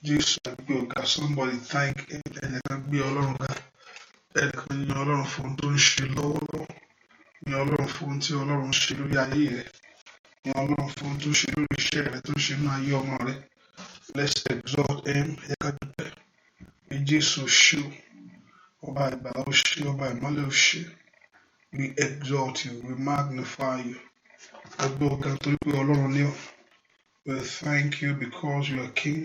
Jesus, somebody thank him. Ẹnìkan gbé Ọlọ́run ga. Ẹnìkan yin Ọlọ́run fún ohun tó ń ṣe lọ́wọ́lọ́wọ́. Yin Ọlọ́run fún ohun tí Ọlọ́run ṣe lórí ayé rẹ̀. Yin Ọlọ́run fún ohun tó ṣe lórí iṣẹ́ rẹ̀ tó ṣe nínú ayé ọmọ rẹ̀. Let's exalt him. Ẹ ká dúpẹ́. Ẹ Jésù ṣé o. Ọba ìgbàlà ó ṣé, ọba ìmọ́lẹ̀ ó ṣé. We exalt you, we magnify you. Ẹgbẹ́ ọ̀gá torí pé Ọlọ́run ní ọ. We thank you because you are King.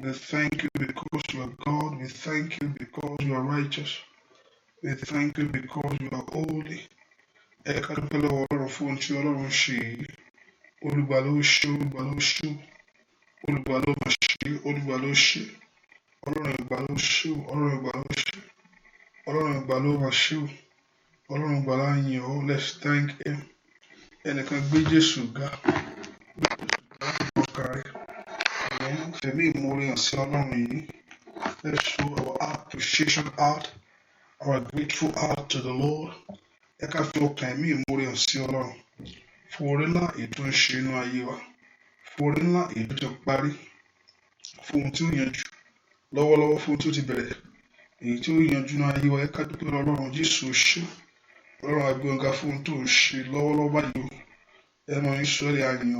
We thank you because you are God. We thank you because you are righteous. We thank you because you are holy. Ẹ ká dúpẹ́ lọ́wọ́ Ọlọ́run fún ohun tí Ọlọ́run ṣe yìí. Olùgbàlà ó ṣé, olùgbàlà ó ṣé. Olùgbàlà ó máa ṣe, olùgbàlà ó ṣe. Ọlọ́run ìgbàlà ó ṣé, Ọlọ́run ìgbàlà ó ṣe. Ọlọ́run ìgbàlà ó máa ṣe o. Ọlọ́run ìgbàlà yìn ọ́. Let's thank him. Ẹnìkan gbé Jésù ga. Gbé Jésù ga nínú ọkàn rẹ̀. Fẹ̀mí ìmoore hàn sí Ọlọ́run yìí. Let's show our appreciation out, our grateful heart to the Lord. Ẹ ká fi ọkàn ẹ̀mí ìmoore hàn sí Ọlọ́run. Fún oore ńlá èyí tó ń ṣe inú ayé wa. Fún oore ńlá èyí tó ti parí. Fún ohun tí ó yanjú. Lọ́wọ́lọ́wọ́ fún ohun tí ó ti bẹ̀rẹ̀. Èyí tí ó yanjú inú ayé wa. Ẹ ká dúpẹ́ lọ́wọ́ Ọlọ́run. Jésù ṣé. Ọlọ́run a gbé ọ̀gá fún ohun tó ń ṣe lọ́wọ́lọ́wọ́ báyìí o. Ẹ mọ Ísírẹ́lì àyàn.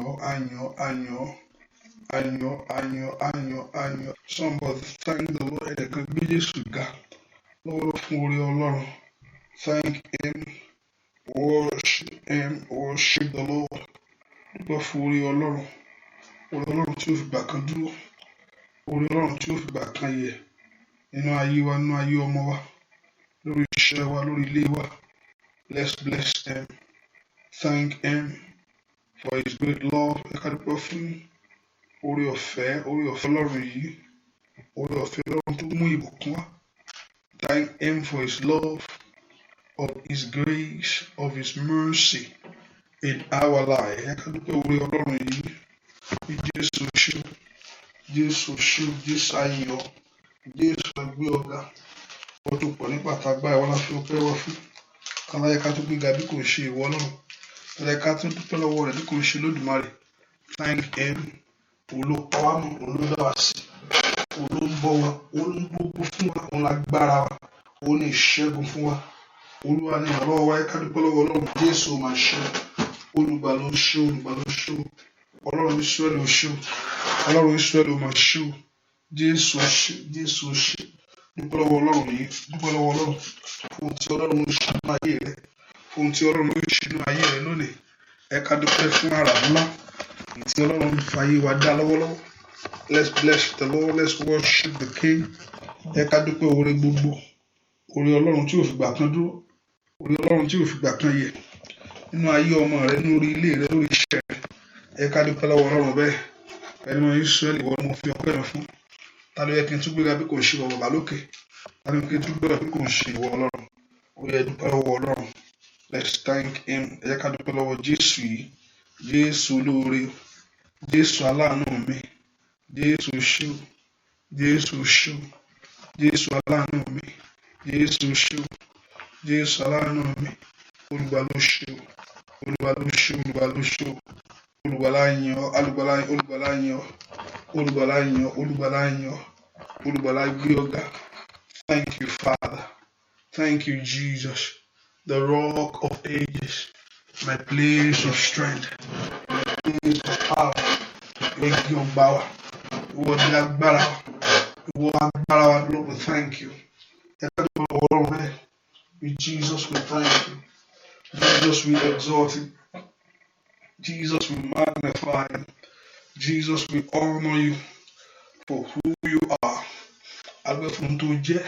Somebody thank the Lord. Ẹnìkan gbé Jésù ga lọ́wọ́lọ́wọ́ fún oore Ọlọ́run. Thank him. Worship the Lord. Dúpẹ́ fún oore Ọlọ́run. Oore Ọlọ́run tí ó fi gbà kan dúró. Oore Ọlọ́run tí ó fi gbà kan yẹ. Nínú ayé wa, nínú ayé ọmọ wa. Lórí iṣẹ́ wa, lórí ilé wa. Let's bless him. Thank him for his great love. Ẹ ká dúpẹ́ fún oore ọ̀fẹ́ Ọlọ́run yìí. Oore ọ̀fẹ́ Ọlọ́run tó mú ìbùkún wá. Thank him for his love, of his grace, of his mercy in our life. Ẹ ká dúpẹ́ oore Ọlọ́run yìí. Jésù ṣé, Jésù ṣé, Jésù ayọ̀, Jésù gbé ọ̀gá. Wọ́n tó pọ̀ nípa àtàgbà ìwọ́n láfi ọpẹ́ wá fún. Aláyẹ ká tó gbéga bí kò ṣe ìwọ Ọlọ́run. Aláyẹ ká tó dúpẹ́ lọ́wọ́ rẹ̀ bí kò ṣe Olódùmarè. Thank him. Olópa wa mọ̀, olódà wá sí. Olóńbọ̀ wa, olóńgbogbo fún wa, olágbára wa, òun ní ìṣẹ́gun fún wa. Olúwa ni ọ̀rọ̀ wa. Ẹ ká dúpẹ́ lọ́wọ́ Ọlọ́run. Jésù máa ṣe. Olùgbàlà ó ṣé, olùgbàlà ó ṣé. Ọlọ́run Ísírẹ́lì ó ṣé. Ọlọ́run Ísírẹ́lì ó máa ṣé. Jésù ṣé, Jésù ṣé. Dúpẹ́ lọ́wọ́ Ọlọ́run yìí. Dúpẹ́ lọ́wọ́ Ọlọ́run fún ohun tí Ọlọ́run ń ṣe nínú ayé rẹ. Fún ohun tí Ọlọ́run ń ṣe nínú ayé rẹ lónìí. Ẹ ká dúpẹ́ fún àrà ńlá tí Ọlọ́run ń fa ayé wa dá lọ́wọ́lọ́wọ́. Let's bless the Lord. Let's worship the King. Ẹ ká dúpẹ́ oore gbogbo. Oore Ọlọ́run tí ò fi gbà kan dúró. Oore Ọlọ́run tí ò fi gbà kan yẹ. Nínú ayé ọmọ rẹ, lórí ilé rẹ, lórí iṣẹ́ rẹ. Ẹ ká dúpẹ́ lọ́wọ́ Ọlọ́run bẹ́ẹ̀. Ẹni mọ Ísírẹ́lì ìwọ ni mo fi ọpẹ́ rẹ fún. Ta ló yẹ kí n tún gbéga bí kò ṣe ìwọ bàbá lókè? Ta ló yẹ kí n tún gbéga bí kò ṣe ìwọ Ọlọ́run? Ó yẹ dúpẹ́ lọ́wọ́ Ọlọ́run. Let's thank him. Ẹ jẹ́ ká dúpẹ́ lọ́wọ́ Jésù yìí. Jésù olóore. Jésù aláàánú mi. Jésù ṣé. Jésù ṣé. Jésù aláàánú mi. Jésù ṣé. Jésù aláàánú mi. Olùgbàlà ó ṣé. Olùgbàlà ó ṣé. Olùgbàlà ó ṣé. Olùgbàlà yìn ọ́. Olùgbàlà yìn ọ́. Olùgbàlà yìn ọ́. Olùgbàlà yìn ọ́. Olùgbàlà gbé ọ̀gá. Thank you, Father. Thank you, Jesus, the rock of ages, my place of strength, my place of power. Thank you, Bawa. Lord, we thank you. Jesus, we thank you. Jesus, we exalt you. Jesus, we magnify you. Jesus, we honor you for who you are. Agbẹ́ fún tó jẹ́,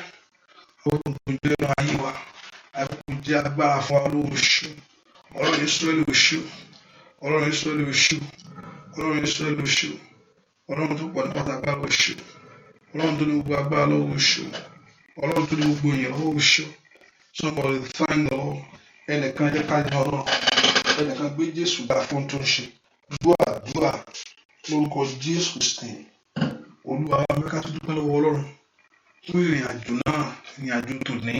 ọ̀run tó jẹ́ náà ayé wa. Agbẹ́ tó jẹ́ agbára fún wa lóṣù. Ọlọ́run Ísírẹ́lì oṣù. Ọlọ́run Ísírẹ́lì oṣù. Ọlọ́run Ísírẹ́lì oṣù. Ọlọ́run tó pọ̀ ní pàtàkì oṣù. Ọlọ́run tó ní gbogbo agbára lọ́wọ́ oṣù. Ọlọ́run tó ní gbogbo èèyàn lọ́wọ́ oṣù. Somebody thank the Lord. Ẹnìkan jẹ́ ká jẹ́ Ọlọ́run. Ẹnìkan gbé Jésù ga fún tó ń ṣe. Dúà lórúkọ Jésù Kristi. Olúwa wa mẹ́ka tó dúpẹ́ lọ́wọ́ Ọlọ́run. Fún ìrìn àjò náà, ìrìn àjò tòní.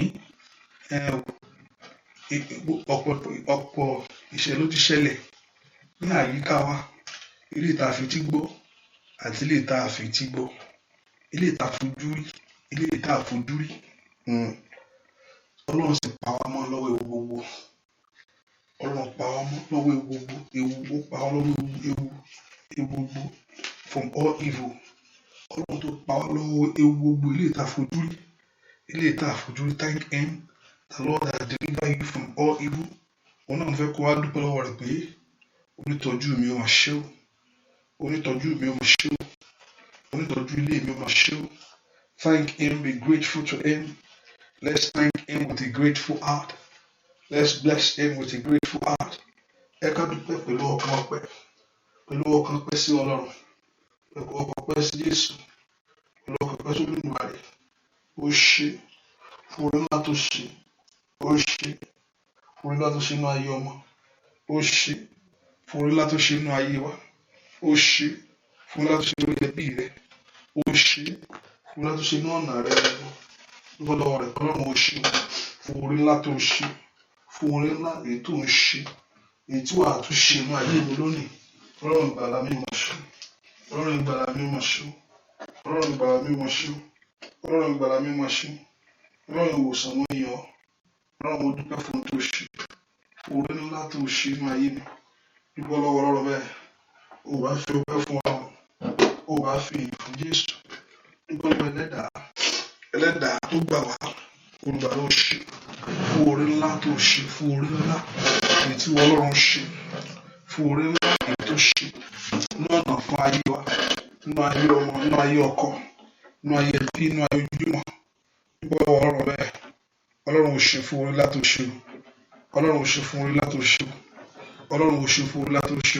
Ọ̀pọ̀ ìṣẹ̀lẹ̀ ló ti ṣẹlẹ̀ ní àyíká wa. Ilé ìta àfetí gbọ́ àti ilé ìta àfetí gbọ́. ilé ìta fojú rí, ilé ìta fojú rí. Ọlọ́run sì pa wá mọ́ lọ́wọ́ ewu gbogbo. Ọlọ́run pa wá mọ́ lọ́wọ́ ewu gbogbo, ó pa wá lọ́wọ́ ewu gbogbo from all evil. Ọlọ́run tó pa wá lọ́wọ́ ewu gbogbo ilé ìta fojú rí, ilé ìta fojú rí. Thank him, the Lord that deliver you from all evil. Òun náà fẹ́ kó wá dúpẹ́ lọ́wọ́ rẹ̀ pé onítọ́jú mi ò máa ṣe o, onítọ́jú mi ò máa ṣe o, onítọ́jú ilé mi ò máa ṣe o. Thank him, be grateful to him. Let's thank him with a grateful heart. Let's bless him with a grateful heart. Ẹ ká dúpẹ́ pẹ̀lú ọkàn ọpẹ́, pẹ̀lú ọkàn ọpẹ́ sí Ọlọ́run, pẹ̀lú ọkàn ọpẹ́ sí Jésù, pẹ̀lú ọkàn ọpẹ́ sí Olódùmarè. Ó ṣe fún oore ńlá tó ṣe, ó ṣe fún oore ńlá tó ṣe inú ayé ọmọ, ó ṣe fún oore ńlá tó ṣe inú ayé wa, ó ṣe fún oore ńlá tó ṣe lórí ẹbí rẹ, ó ṣe fún oore ńlá tó ṣe inú ọ̀nà rẹ lọ́wọ́ rẹ̀. Ọlọ́run ó ṣe fún oore ńlá tó ṣe, fún oore ńlá èyí tó ń ṣe, èyí tí wàá tún ṣe inú ayé mi lónìí. Ọlọ́run ìgbàlà mi mọ̀ ṣe, Ọlọ́run ìgbàlà mi mọ̀ ṣe, Ọlọ́run ìgbàlà mi mọ̀ ṣe, Ọlọ́run ìgbàlà mi mọ̀ ṣe, Ọlọ́run ìwòsàn mo yàn ọ́. Ọlọ́run mo dúpẹ́ fún tó ṣe, fún oore ńlá tó ṣe inú ayé mi. Dúpẹ́ lọ́wọ́ Ọlọ́run bẹ́ẹ̀. Ó bá fi ọpẹ́ fún Ọlọ́run, ó bá fi ìyìn fún Jésù. Dúpẹ́ lọ́wọ́ ẹlẹ́dàá tó gbà wá, olùgbà ló ṣe fún oore ńlá tó ṣe, fún oore ńlá èyí tí Ọlọ́run ṣe, fún oore ńlá èyí tó ṣe nínú ọ̀nà fún ayé wa, nínú ayé ọmọ, nínú ayé ọkọ, nínú ayé ẹbí, nínú ayé ojúmọ́. Dúpẹ́ lọ́wọ́ Ọlọ́run bẹ́ẹ̀. Ọlọ́run ò ṣe fún oore ńlá tó ṣe, Ọlọ́run ò ṣe fún oore ńlá tó ṣe, Ọlọ́run ò ṣe fún oore ńlá tó ṣe,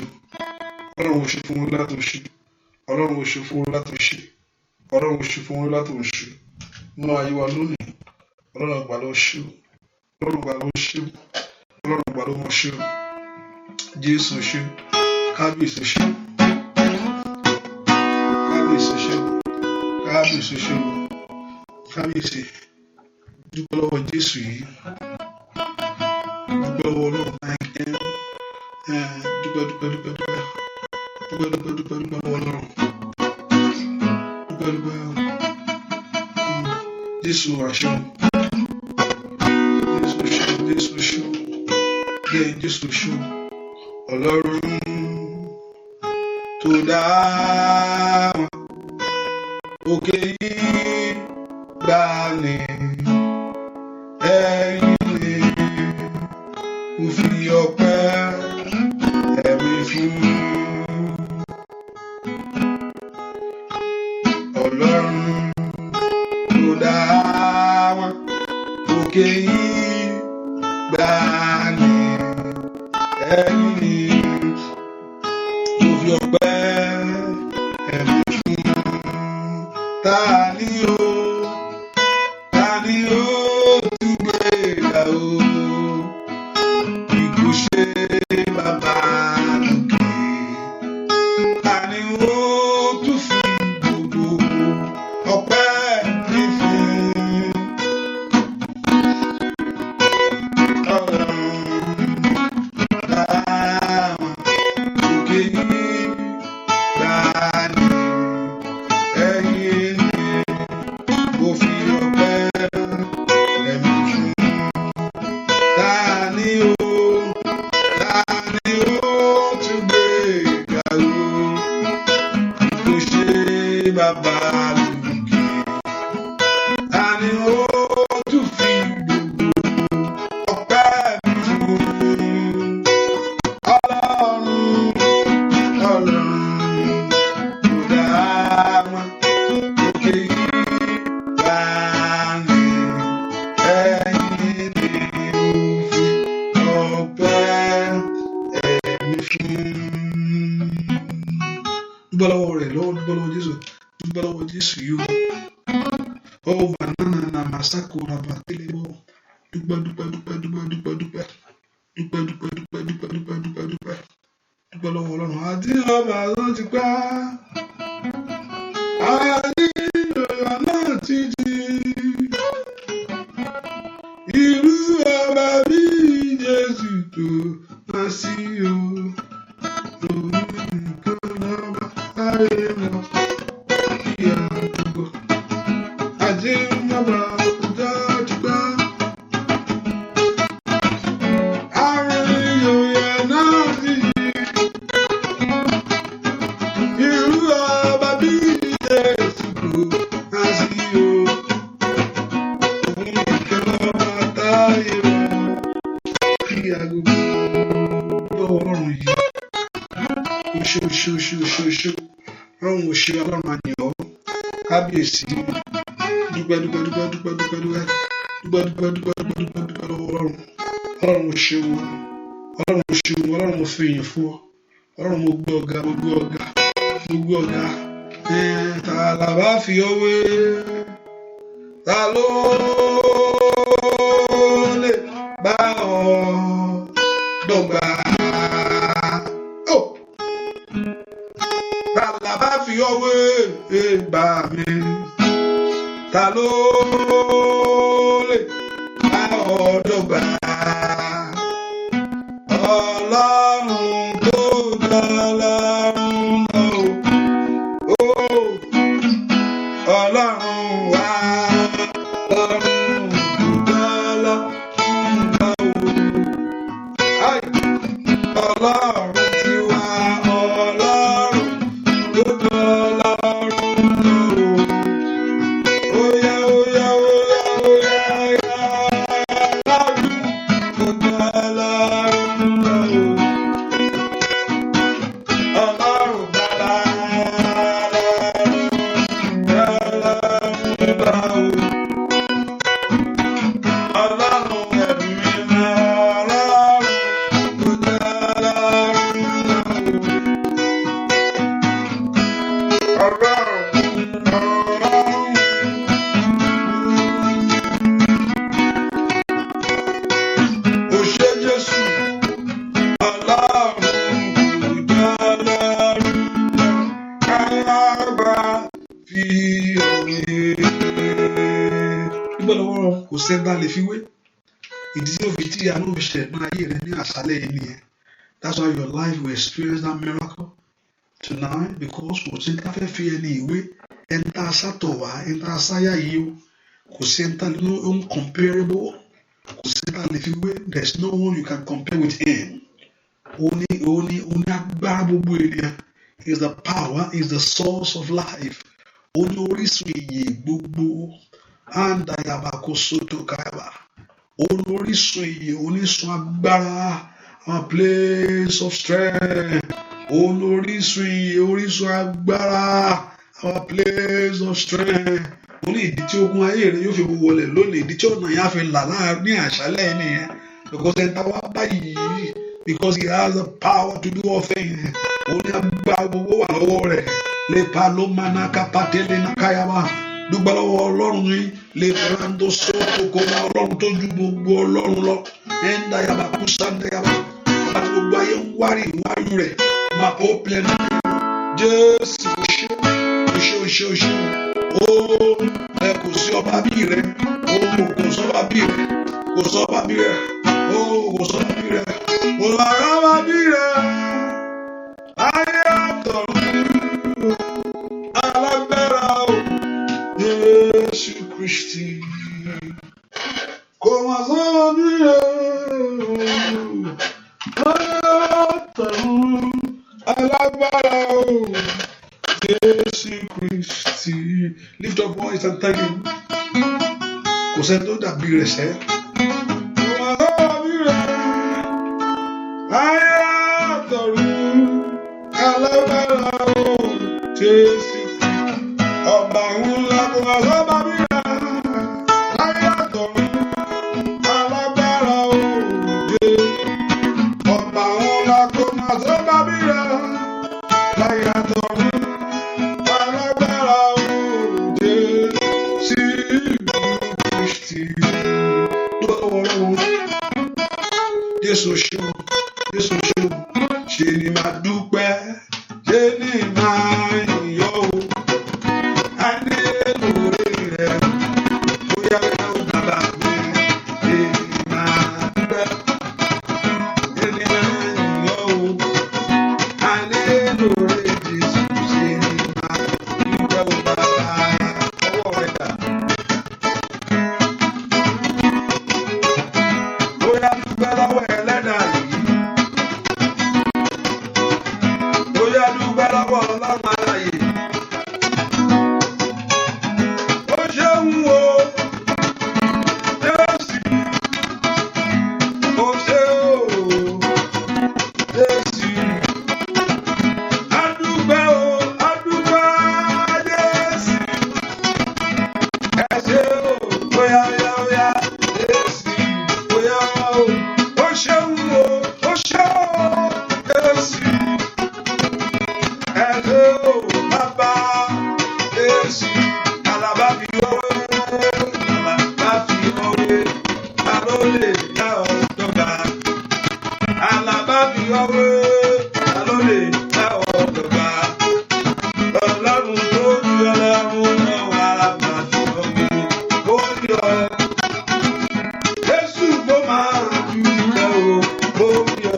Ọlọ́run ò ṣe fún oore ńlá tó ṣe, Ọlọ́run ò ṣe fún oore ńlá tó ṣe, Ọlọ́run ò ṣe fún oore ńlá tó ṣe nínú ayé wa lónìí. Ọlọ́run àgbà ló ṣe, Ọlọ́run àgbà ló ṣe, Ọlọ́run àgbà ló mọ̀ ṣe. Jésù ṣe, kábíyèsí ṣe, kábíyèsí ṣe, kábíyèsí ṣe, kábíyèsí. Dúpẹ́ lọ́wọ́ Jésù yìí, dúpẹ́ lọ́wọ́ Ọlọ́run. Dúpẹ́ lọ́wọ́ Ọlọ́run. Jésù àṣẹ, Jésù ṣe, bẹ́ẹ̀ Jésù ṣe. Ọlọ́run tó dá wọn òkè yìí gbà ní ẹ̀yìn ni mo fi ọpẹ́ ẹ̀mí fún. Ọlọ́run tó dá wọn òkè yìí gbà ní ẹ̀yìn ni mo fi ọpẹ́ ẹ̀mí fún. Ta ni ó tún gbé ga o bí kò ṣe bàbá lókè? Ta ni ó tún fi gbogbo ọpẹ́ mi fún? Dúpẹ́ lọ́wọ́ Ọlọ́run. Àti ọba ló ti pa, àti ìrora náà ti di. Irú ọba bí Jésù tó máa sí o. Lórí nǹkan lọ́ba ayé lọ. Ìyá gbogbo. tí ń bàbá ọjọ́ ti gbá. Àrùn ìyòyè náà ti yí. Irú ọba bí Jésù kò á sí o. Òun nìkan lọ́ba táyé wá. Kí agogo lọ́wọ́ ọ̀run yìí. Oṣù. Ọlọ́run ò ṣe ọlọ́run àyàn kábíyèsí dúpẹ́ lọ́wọ́ ọlọ́run. Ọlọ́run ò ṣe wọn, ọlọ́run mo fi ìyìn fún ọ, ọlọ́run mo gbé ọ̀gá. Ta la bá fi ọ wé, ta ló lè bá ọ dọ́gba? Ta la bá fi ọ wé bá mi, ta ló lè bá ọ dọ́gba? Ọlọ́run tó ga lọ́run lọ, Ọlọ́run wá lọ́run tó ga lọ́run lọ, Ọlọ́run ti wá Ọlọ́run tó ga lọ́run lọ. Óyá sẹ́ńtà lè fi wé ìdí tí ó fi tí àánú fi ṣẹ̀ náà ayé rẹ ní àṣálẹ́ yìí nìyẹn. That's why your life will experience that miracle tonight, because kò sí ní ká fẹ́ fi ẹni ìwé ẹ̀ńtà sátọ̀ wá ẹ̀ńtà sáyà yìí o, kò sí ẹ̀ńtà ló uncomparable, kò sí ẹ̀ńtà lè fi wé. There's no one you can compare with him. Ó ní agbára gbogbo ènìyàn. He is the power, he is the source of life. Ó ní orísun ìyè gbogbo. Andayabakosoto kayaba. Orísun ìyè, orísun agbára, our place of strength. Orísun ìyè, orísun agbára, our place of strength. Ó ní ìdí tí ogun ayé rẹ yóò fi wọlé lónìí, ìdí tí ọ̀nà yẹn á fi là láàrin àṣálẹ́ nìyẹn. Because ẹ̀ńtà wá báyìí, because he has the power to do all things. Ó ní agbára gbogbo wà lọ́wọ́ rẹ̀. Lè pa ló máa ná kápátélé ná káyàmá. Dúpẹ́ lọ́wọ́ ọlọ́run yìí lè brando sọ́ọ̀tò kó máa ọlọ́run tó ju gbogbo ọlọ́run lọ. Ẹ̀ńdà yàbá kú sáńdà yàbá. Bá gbogbo ayé ń wárí ìwárí rẹ̀ máa ó pilẹ̀ náà. Jésù ṣe. Ó ẹ kò sí ọba bí rẹ̀. Ó kò sọ́ba bí rẹ̀. Kò sọ́ba bí rẹ̀. Ó kò sọ́ba bí rẹ̀. Kò lára bá bí rẹ̀. Ayé àtọ̀run alágbára o. Jésù Kristi kò má sọ́ba bí rẹ̀. Ayé àtọ̀run alágbára o. Jésù Kristi. Lift up voice and thank him. Kò sẹ́ni tó dàbí rẹ̀ sẹ́. Kò má sọ́ba bí rẹ̀. Ayé àtọ̀run alágbára o. Jésù ọba ńlá kò má sọ́ba bí rẹ̀. Ayé àtọ̀run alágbára o. Ọba ńlá kò má sọ́ba bí rẹ̀. Ayé àtọ̀run alágbára o. Jésù Kristi. Jésù ṣe ni máa dúpẹ́, ṣe ni máa yọ̀ o. A ní lórí rẹ̀, bóyá ó bàbá mi, ṣe ni máa dúpẹ́, ṣe ni máa yọ̀ o. A ní lórí Jésù, ṣe ni máa dúpẹ́ o bàbá. Ọwọ́ rẹ̀ dà. sí. Àlàbá fi ọwé, àlàbá fi ọwé, ta ló lè dá ọ dọ́gba? Àlàbá fi ọwé, ta ló lè dá ọ dọ́gba? Ọlọ́run tó bí ọlọ́run náà wà láti ọwé, ó yọ. Jésù ló máa dúpẹ́ o, ó yọ.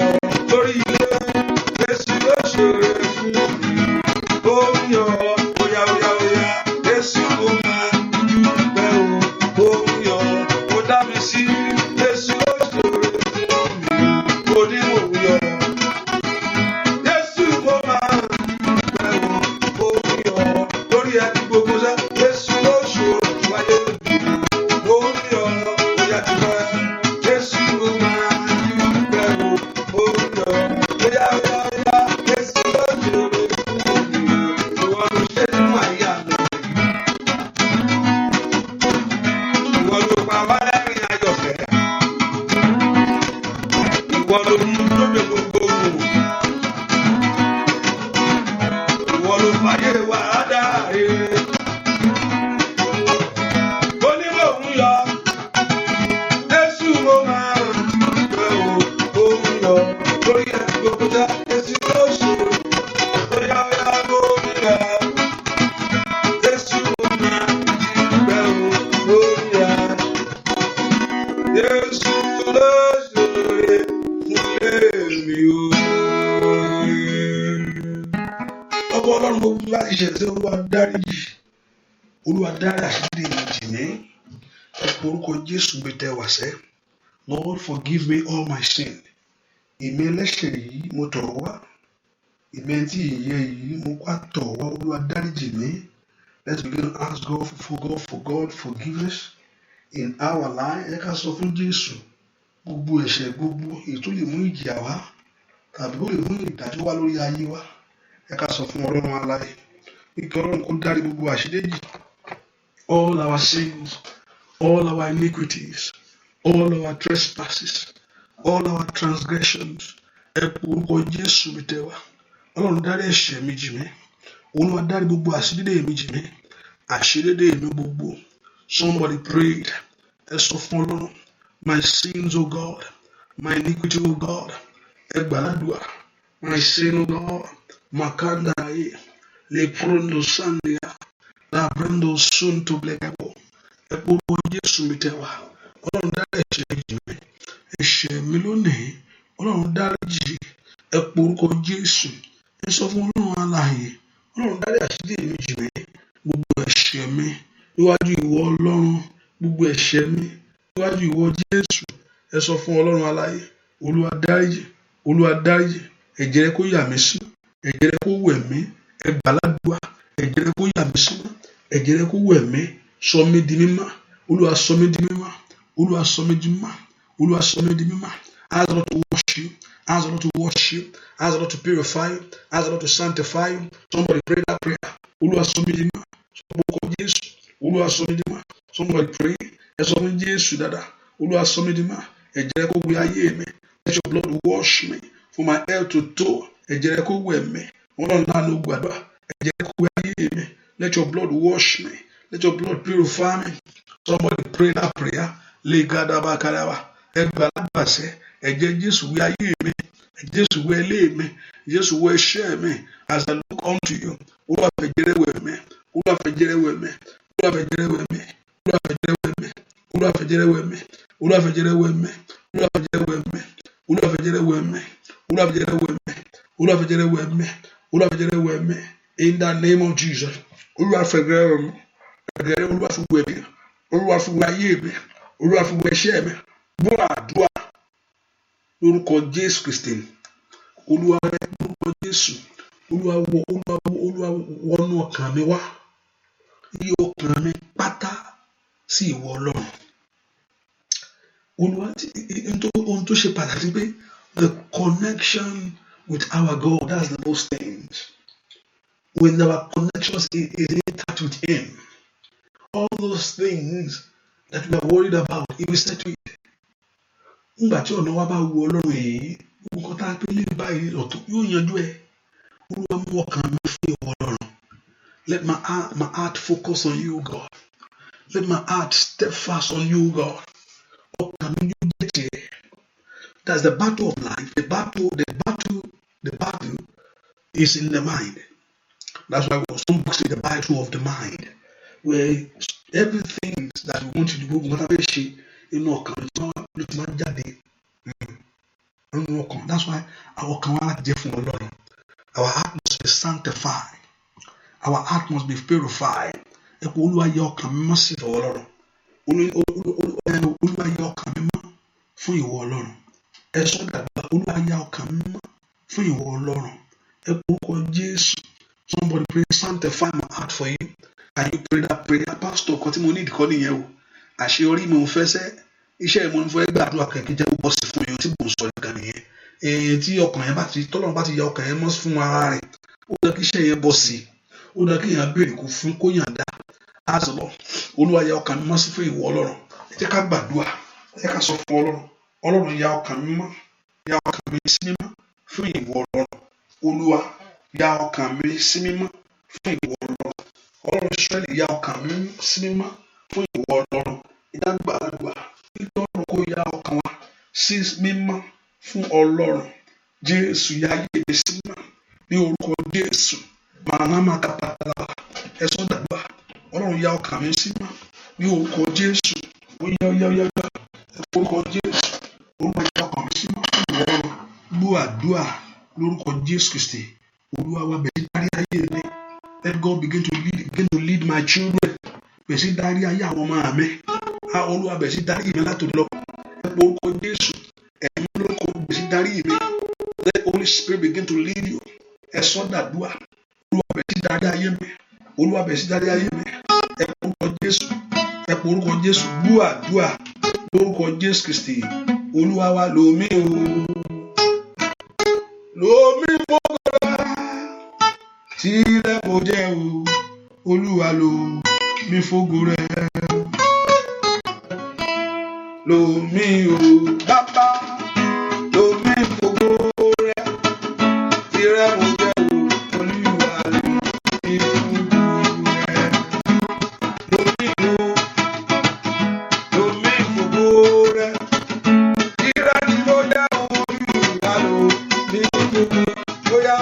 Torí ilé Jésù ló ṣòro fún mi, ó yọ. Oya oya oya, Jésù ló máa dúpẹ́ o, ó yọ. Ó dá mi sí, Jésù ló ṣòro fún mi, ó ní ó yọ. Jésù ló máa dúpẹ́ o, ó yọ. Torí ẹni gbogbo sẹ́, Jésù ló ṣòro wáyé mi, ó yọ. Oya ti fẹ́, Jésù ló máa dúpẹ́ o, ó yọ. Oya oya oya, Jésù ló ṣòro fún mi, ìwọ ló ṣe nínú ayé àná. Ìwọ ló pa wá lẹ́rìn ayọ̀fẹ́. Ìwọ ló mú lóde gbogbo wò. Ìwọ ló fàyè wá dáre. Onímọ̀ òun yọ. Jésù ló máa dúpẹ́ o, òun yọ. Lórí ẹni gbogbo dá, Jésù ló ṣòro. Oya oya lórí rẹ̀. Jésù ló máa dúpẹ́ o, òun yọ. Jésù ló ṣòro fún èmi o. Ọkọ Ọlọ́run gbogbo láti ṣe ṣe Olúwa dáríjì. Olúwa dárí àṣírí mi jì mí. Ẹ pe orúkọ Jésù gbé tẹ wá sẹ́. Lord, forgive me all my sin. Èmi ẹlẹ́ṣẹ̀ yìí mo tọ̀ wá. Èmi ẹni tí ìyẹ́ yìí mo wá tọ̀ wá. Olúwa dáríjì mí. Let's begin to ask God for God forgiveness in our life. Ẹ ká sọ fún Jésù gbogbo ẹ̀ṣẹ̀ gbogbo èyí tó lè mú ìjìyà wá tàbí ó lè mú ìdájọ́ wá lórí ayé wa. Ẹ ká sọ fún Ọlọ́run alààyè. Kí Ọlọ́run kó dárí gbogbo àṣídéjì. All our sins, all our iniquities, all our trespasses, all our transgressions. Ẹ pe orúkọ Jésù mi tẹ wá. Ọlọ́run dárí ẹ̀ṣẹ̀ mi jì mí. Olúwa dárí gbogbo àṣídédé mi jì mí. Àṣídédé mi gbogbo. Somebody prayed. Ẹ sọ fún Ọlọ́run. My sins, O God, my iniquity, O God. Ẹ gbàládùá. My sin, O God, Makanda ye, Le Prondo Sandia, La Brando Sun to Blekabo. Ẹ pe orúkọ Jésù mi tẹ wá. Ọlọ́run dárí ẹ̀ṣẹ̀ mi jì mí. Ẹ̀ṣẹ̀ mi lónìí. Ọlọ́run dáríjì. Ẹ pe orúkọ Jésù. Ẹ sọ fún Ọlọ́run alààyè. Ọlọ́run dárí àṣírí mi jì mí. Gbogbo ẹ̀ṣẹ̀ mi níwájú ìwọ Ọlọ́run. Gbogbo ẹ̀ṣẹ̀ mi níwájú ìwọ Jésù. Ẹ sọ fún Ọlọ́run alààyè. Olúwa dáríjì. Olúwa dáríjì. Ẹ̀jẹ̀ rẹ kó yà mí sí. Ẹ̀jẹ̀ rẹ kó wẹ̀ mí. Ẹ gbàládùá. Ẹ̀jẹ̀ rẹ kó yà mí sí. Ẹ̀jẹ̀ rẹ kó wẹ̀ mí. Sọ mí di mímọ́. Olúwa sọ mí di mímọ́. Olúwa sọ mí di mímọ́. Olúwa sọ mí di mímọ́. Ask the Lord to wash you. Ask the Lord to wash you. Ask the Lord to purify you. Ask the Lord to sanctify you. Somebody pray that prayer. Olúwa sọ mí di mímọ́. Sọ orúkọ Jésù. Olúwa sọ mí di mímọ́. Somebody pray. Ẹ sọ fún Jésù dáadáa. Olúwa sọ mí di mímọ́. Ẹ̀jẹ̀ rẹ kó wẹ̀ ayé mi. Let your blood wash me from my head to toe. Ẹ̀jẹ̀ rẹ kó wẹ̀ mí. Ọlọ́run náà ló gbàdúrà. Ẹ̀jẹ̀ rẹ kó wẹ̀ ayé mi. Let your blood wash me. Let your blood purify me. Somebody pray that prayer. Lè gàdàbà kàdàbà. Ẹ gbàdúrà sẹ́. Ẹ̀jẹ̀ Jésù wẹ̀ ayé mi. Ẹ̀jẹ̀ Jésù wẹ̀ ilé mi. Jésù wẹ̀ iṣẹ́ mi. As I look unto you. Olúwa fẹ̀jẹ̀ rẹ wẹ̀ mí. Olúwa fẹ̀jẹ̀ rẹ wẹ̀ mí. Olúwa fẹ̀jẹ̀ rẹ wẹ̀ mí. Olúwa fẹ̀jẹ̀ rẹ wẹ̀ mí. Olúwa fẹ̀jẹ̀ rẹ wẹ̀ mí. Olúwa fẹ̀jẹ̀ rẹ wẹ̀ mí. Olúwa fẹ̀jẹ̀ rẹ wẹ̀ mí. Olúwa fẹ̀jẹ̀ rẹ wẹ̀ mí. Olúwa fẹ̀jẹ̀ rẹ wẹ̀ mí. Olúwa fẹ̀jẹ̀ rẹ wẹ̀ mí. Olúwa fẹ̀jẹ̀ rẹ wẹ̀ mí. In the name of Jesus. Olúwa fẹ̀jẹ̀ rẹ wẹ̀ mí. Ẹ̀jẹ̀ rẹ Olúwa fi wẹ̀ mí. Olúwa fi wẹ̀ ayé mi. Olúwa fi wẹ̀ iṣẹ́ mi. Gbọ́ àdúrà lórúkọ Jésù Kristi. Olúwa rẹ lórúkọ Jésù. Olúwa wọnú ọkàn mi wá. Iye ọkàn mi pátá sí ìwọ Ọlọ́run. Olúwa ohun tó ṣe pàtàkì pé the connection with our God, that's the most things. When our connections is intact with Him, all those things that we are worried about, He will settle it. Nígbà tí ọ̀nà wa bá wu Ọlọ́run yìí, gbogbo tá a pé lè báyìí ọ̀tọ̀ yóò yanjú ẹ̀. Olúwa mú ọkàn mi fún ìwọ Ọlọ́run. Let my heart focus on you, God. Let my heart step fast on you, God. Oh, can you get here? That's the battle of life. The battle is in the mind. That's why some books say the battle of the mind, where everything that we want to do, whatever she, that's why our heart must be sanctified. Our heart must be purified. Olúwa yẹ ọkàn mímọ́ sí ìwọ Ọlọ́run. Olúwa yẹ ọkàn mímọ́ fún ìwọ Ọlọ́run. Ẹ sọ dàgbà, Olúwa yẹ ọkàn mímọ́ fún ìwọ Ọlọ́run. Ẹ porúkọ Jésù. Somebody pray, sanctify my heart for you. And you pray that prayer, pastor, kan tí mo ní ìdíkọ́ nìyẹn o. Àṣeyọrí mo ń fẹ́ sẹ́, iṣẹ́ mo ń fẹ́ gbàdúrà kẹ̀kẹ́ jẹ́ bọ́ sí fún yẹn tí mo ń sọ gan nìyẹn. Tí ọkàn yẹn bá ti, tọ́lọ́run bá ti yẹ ọkàn yẹn mọ́ fún ara rẹ̀, ó dá kí iṣẹ́ yẹn bọ́ sí i. Ó dá kí èèyàn béèrè kó fún kó yàn dá. Azọlọ, Olúwa yẹ ọkàn mímọ́ sí fún ìwọ Ọlọ́run. Ẹ jẹ́ ká gbàdúrà, ẹ jẹ́ ká sọ fún Ọlọ́run. Ọlọ́run yẹ ọkàn mímọ́, yẹ ọkàn mi sí mímọ́ fún ìwọ Ọlọ́run. Olúwa yẹ ọkàn mi sí mímọ́ fún ìwọ Ọlọ́run. Ọlọ́run Ísírẹ́lì yẹ ọkàn mi sí mímọ́ fún ìwọ Ọlọ́run. Ìdágbàlagbà Ọlọ́run kó yẹ ọkàn wa sí mímọ́ fún Ọlọ́run. Jésù yẹ ayé mi sí mímọ́ ní orúkọ Jésù. Màrámà kápátálà ẹ̀sùn dàgbà. Ọlọ́run yẹ ọkàn mi sí mímọ́ ní orúkọ Jésù. Ó yá orúkọ Jésù. Olúwa yẹ ọkàn mi sí mímọ́ fún ìwọ Ọlọ́run. Gbọ́ àdúrà lórúkọ Jésù Kristi. Olúwa wa bẹ̀rẹ̀ dárí ayé mi. Let God begin to lead my children. Bẹ̀rẹ̀ sí dárí ayé àwọn ọmọ mi. Olúwa bẹ̀rẹ̀ sí dárí mi látòdì lọ. Orúkọ Jésù. Ẹ̀mí lórúkọ bẹ̀rẹ̀ sí dárí mi. Let Holy Spirit begin to lead you. Ẹ sọ dàdúrà. Olúwa bẹ̀rẹ̀ sí dárí ayé mi. Olúwa bẹ̀rẹ̀ sí dárí ayé mi. Ẹ porúkọ Jésù. Ẹ porúkọ Jésù. Gbọ́ àdúrà lórúkọ Jésù Kristi. Olúwa wa lòmí o. Lòmí fọ́gọ́dá. Tìrẹ mo jẹ́ o. Olúwa lòmí fògo rẹ̀. Lòmí o. Bàbá lòmí fògo rẹ̀. Tìrẹ mo jẹ́ o. Olúwa lòmí fògo rẹ̀. Lòmí o. Lòmí fògo rẹ̀. Tìrẹ ni mo jẹ́ o. Olúwa lòmí fògo rẹ̀. Óyá.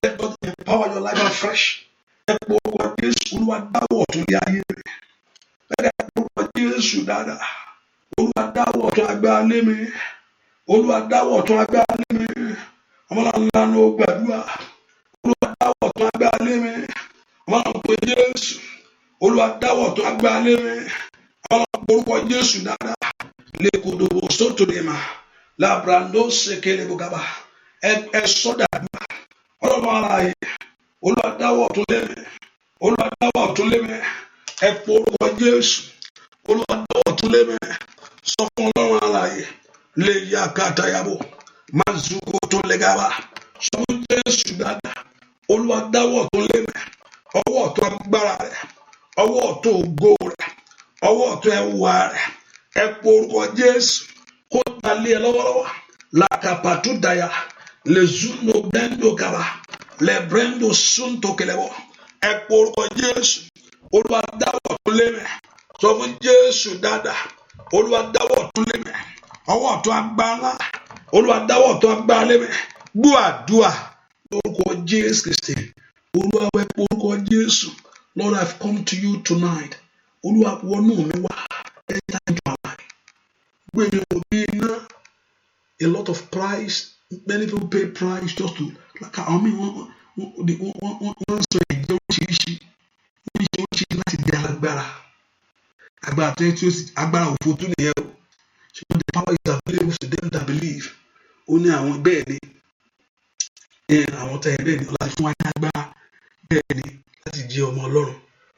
Let God empower your life afresh. Ẹ porúkọ Jésù. Olúwa dáwọ́ ọ̀tún lé ayé rẹ̀. Ẹ porúkọ Jésù dáadáa. Olúwa dáwọ́ ọ̀tún agbára lé mi. Olúwa dáwọ́ ọ̀tún agbára lé mi. Ọmọláńlá ló gbàdúrà. Olúwa dáwọ́ ọ̀tún agbára lé mi. Ọmọláńpẹ Jésù. Olúwa dáwọ́ ọ̀tún agbára lé mi. Ọmọláńpẹ orúkọ Jésù dáadáa. Lẹ́kọ̀ọ́dọ̀bọ̀ sótòlẹ́mà. Labrando sekele bugaba. Ẹ sọ́dà dùn. Ọlọ́run aláàyè. Olúwa dáwọ́ ọ̀tún lé mi. Olúwa dáwọ́ ọ̀tún lé mi. Ẹ porúkọ Jésù. Olúwa dáwọ́ ọ̀tún lé mi. Sọ fún Ọlọ́run aláàyè. Lè ya kàtà yàbò. Mazuko tó lè gaba. Sọ fún Jésù dáadáa. Olúwa dáwọ́ ọ̀tún lé mi. ọwọ́ ọ̀tún agbára rẹ̀, ọwọ́ ọ̀tún ògo rẹ̀, ọwọ́ ọ̀tún ẹwà rẹ̀, ẹ po orúkọ Jésù kó gbalẹ̀ ẹ lọ́wọ́lọ́wọ́. Lakapatu daya lezuno bendo kaba lebrendo sunto kelebo. Ẹ po orúkọ Jésù. Olúwa dáwọ́ ọ̀tún lé mi. Sọ fún Jésù dáadáa. Olúwa dáwọ́ ọ̀tún lé mi. Ọwọ́ ọ̀tún agbára. Olúwa dáwọ́ ọ̀tún agbára lé mi. Gbọ́ àdúrà lórúkọ Jésù Kristi. Olúwa wẹ po orúkọ Jésù. Lord, I've come to you tonight. Olúwa wọnú mi wá. Enter into my life. Gbé mi wò bí iná. A lot of price. Many people pay price just to like wọ́n sọ ìjọ oríṣiríṣi láti di alágbára. Agbára tí ó sì agbára òfò tún nìyẹn o. So the power is available to them that believe. Ó ní àwọn bẹ́ẹ̀ ni àwọn tẹ̀ bẹ́ẹ̀ ni ọlá fún wa ní agbára bẹ́ẹ̀ ni láti jẹ́ ọmọ Ọlọ́run.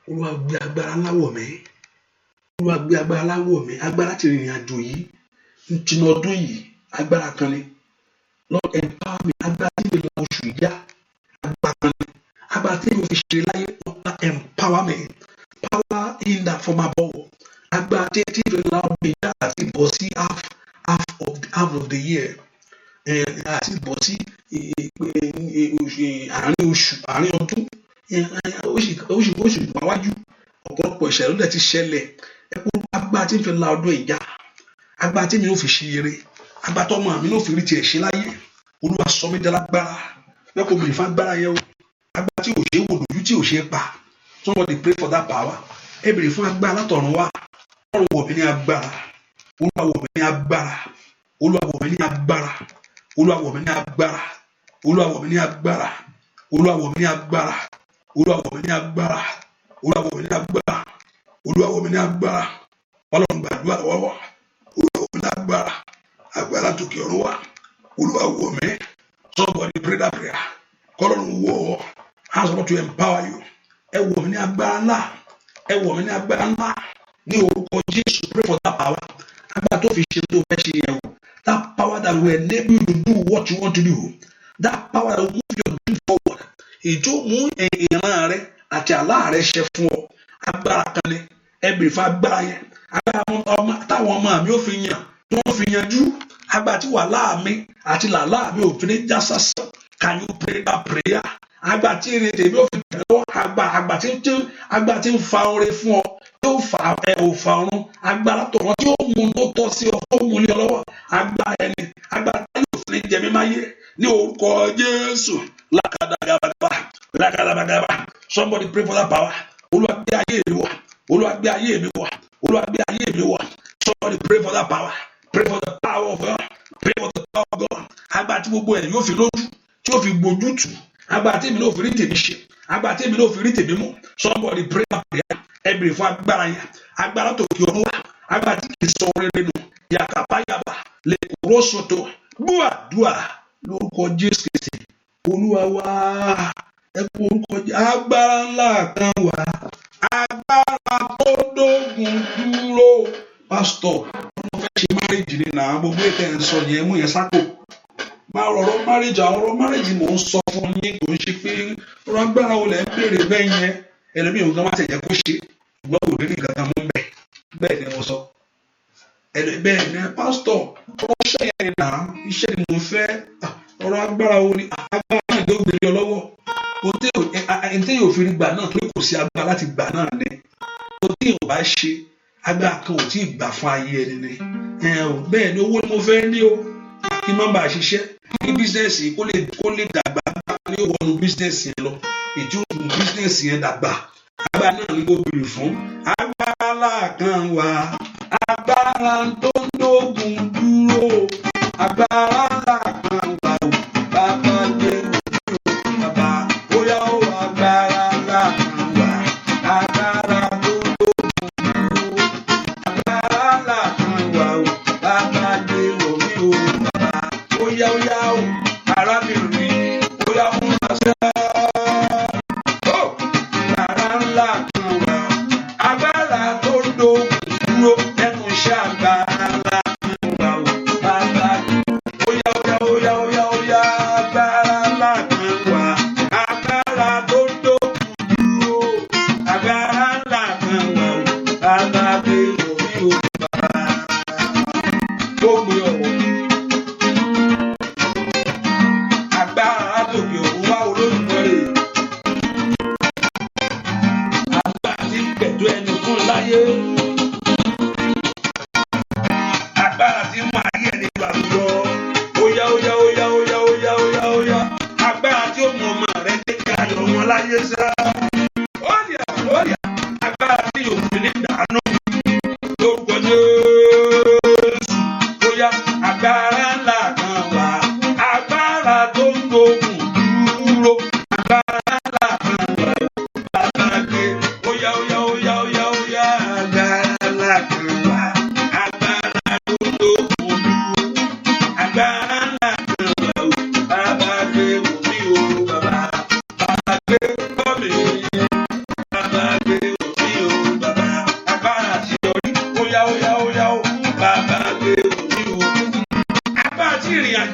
Olúwa gbé agbára ńlá wọ̀ mí. Olúwa gbé agbára ńlá wọ̀ mí. Agbára ti rìnrìn àjò yìí ń tinú ọdún yìí. Agbára kan ni. Lord empower me. Agbára tí mi la oṣù yá. Agbára kan ni. Agbára tí mi fi ṣe láyé. Empower me. Power in that for my ball. Agbára tí mi la oṣù yá àti bọ̀ sí half of the year. Àti bọ̀ sí àárín ọdún. Oṣù wáwájú. Ọ̀pọ̀lọpọ̀ ìṣẹ̀lẹ̀ ló dẹ̀ ti ṣẹlẹ̀. Ẹ kó agbára tí mi fi la ọdún ìjà. Agbára tí mi ò fi ṣe eré. Agbára tó ọmọ mi náà fi rí tiẹ̀ ṣe láyé. Olúwa sọ mí dálágbára. Bẹ́ẹ̀ kò bèrè fún agbára yẹn o. Agbára tí ò ṣe é wò lójú tí ò ṣe é pa. Somebody pray for that power. Ẹ bèrè fún agbára látọ̀run wá. Ọlọ́run wọ̀ mí ní agbára. Olúwa wọ̀ mí ní agbára. Olúwa wọ̀ mí ní agbára. Olúwa wọ̀ mí ní agbára. Olúwa wọ̀ mí ní agbára. Olúwa wọ̀ mí ní agbára. Olúwa wọ̀ mí ní agbára. Olúwa wọ̀ mí ní agbára. Olúwa wọ̀ mí ní agbára. Ọlọ́run gbàdúrà wọ́wọ́. Olúwa wọ̀ mí ní agbára. Agbára tòkè ọ̀run wá. Olúwa wọ̀ mí. Somebody pray that prayer. Kọ́lọ́run wọ̀ ọ́. Ask God to empower you. Ẹ wọ̀ mí ní agbára ńlá. Ẹ wọ̀ mí ní agbára ńlá. Ní orúkọ Jésù, pray for that power. Agbára tó fi ṣe tó fẹ́ ṣe yẹn o. That power that will enable you to do what you want to do. That power that will move your dream forward. Ètò mú ìran rẹ àti àlá rẹ ṣẹ fún ọ. Agbára kan ni. Ẹ bèrè fún agbára yẹn. Agbára táwọn ọmọ mi ò fi yàn. Tí wọ́n fi yanjú. Agbára tí wàhálà mi àti làálà mi ò fi ní já sásán. Can you pray that prayer? Agbára tí èrè tèmi ò fi tẹ̀lé wọ́n. Agbára tí ń fa oore fún ọ. Yóò fa òfa ọ̀run. Agbára tó wọ́n tí ó mú tó tọ́ sí ọ tó mú ní ọ lọ́wọ́. Agbára ẹni. Agbára tí yóò fi ní jẹ̀mí máyé. Ní orúkọ Jésù. Lákàdàbàgàbà. Somebody pray for that power. Olúwa gbé ayé mi wọ̀. Olúwa gbé ayé mi wọ̀. Olúwa gbé ayé mi wọ̀. Somebody pray for that power. Pray for the power of God. Pray for the power of God. Agbára tí gbogbo ẹ̀ yóò fi lójú. Tí yóò fi gbójú tù. Agbára tí èmi náà fi rí tèmi ṣe. Agbára tí èmi náà fi rí tèmi mú. Somebody pray that prayer. Ẹ bèrè fún agbára yẹn. Agbára tó kí ọ̀run wá. Agbára tí kì í sọ orin nínú. Yàkàbáyàbá lè kúrò sọ́tò. Gbúà dùà lórúkọ Jésù Kristi. Olúwa wá. Ẹ kú orúkọ Jésù. Agbára ńlá kan wà. Agbára tó dógun dúró. Pásítọ̀, wọ́n fẹ́ ṣe márèjì ni náà. Gbogbo ètò ẹ̀ ń sọ yẹn mú yẹn sápò. Máa rọ̀rọ̀ márèjì, àwọn ọ̀rọ̀ márèjì mò ń sọ fún yín kò ń ṣe pé ọ̀rọ̀ agbára wo lẹ̀ ń béèrè bẹ́ẹ̀ yẹn. Ẹlòmíì òun kan má tẹ̀jẹ̀ kó ṣe. Ṣùgbọ́n kò rí nǹkan kan mú bẹ́ẹ̀. Bẹ́ẹ̀ ni mo sọ. Bẹ́ẹ̀ ni pásítọ̀, ọ̀rọ̀ iṣẹ́ yẹn ni náà. Iṣẹ́ ni mo fẹ́. Ọ̀rọ̀ agbára wo ni agbára náà ló gbé ọ lọ́wọ́. Ohun tí yóò fi rí gbà náà tó kò sí agbára láti gbà náà ni. Ohun tí yóò bá ṣe agbára kan ò tí ì gbà fún ayé ẹni ni. Bẹ́ẹ̀ ni owó ni mo fẹ́ ní o. Kí n má bàa ṣiṣẹ́. Kí bísíǹsì kó lè dàgbà ní òwòrán bísíǹsì yẹn lọ. Ètò òkùnkùn bísíǹsì yẹn dàgbà. Agbára náà ni mo bèrè fún. Agbára kan wà. Agbára tó ń dógun dúró. Agbára ńlá kan wà o. Bàbá dé o. Bàbá bóyá ó agbára ńlá kan wà. Agbára tó ń dógun dúró. Agbára ńlá kan wà o. Bàbá dé o mi o. Bàbá bóyá o. Arábìnrin bóyá ó ń lọ agbára ńlá kan wà. Agbára tó ń dógun dúró. Ẹnu iṣẹ́ agbára ńlá kan wà o. Bàbá bóyá agbára ńlá kan wà. Agbára tó ń dógun dúró.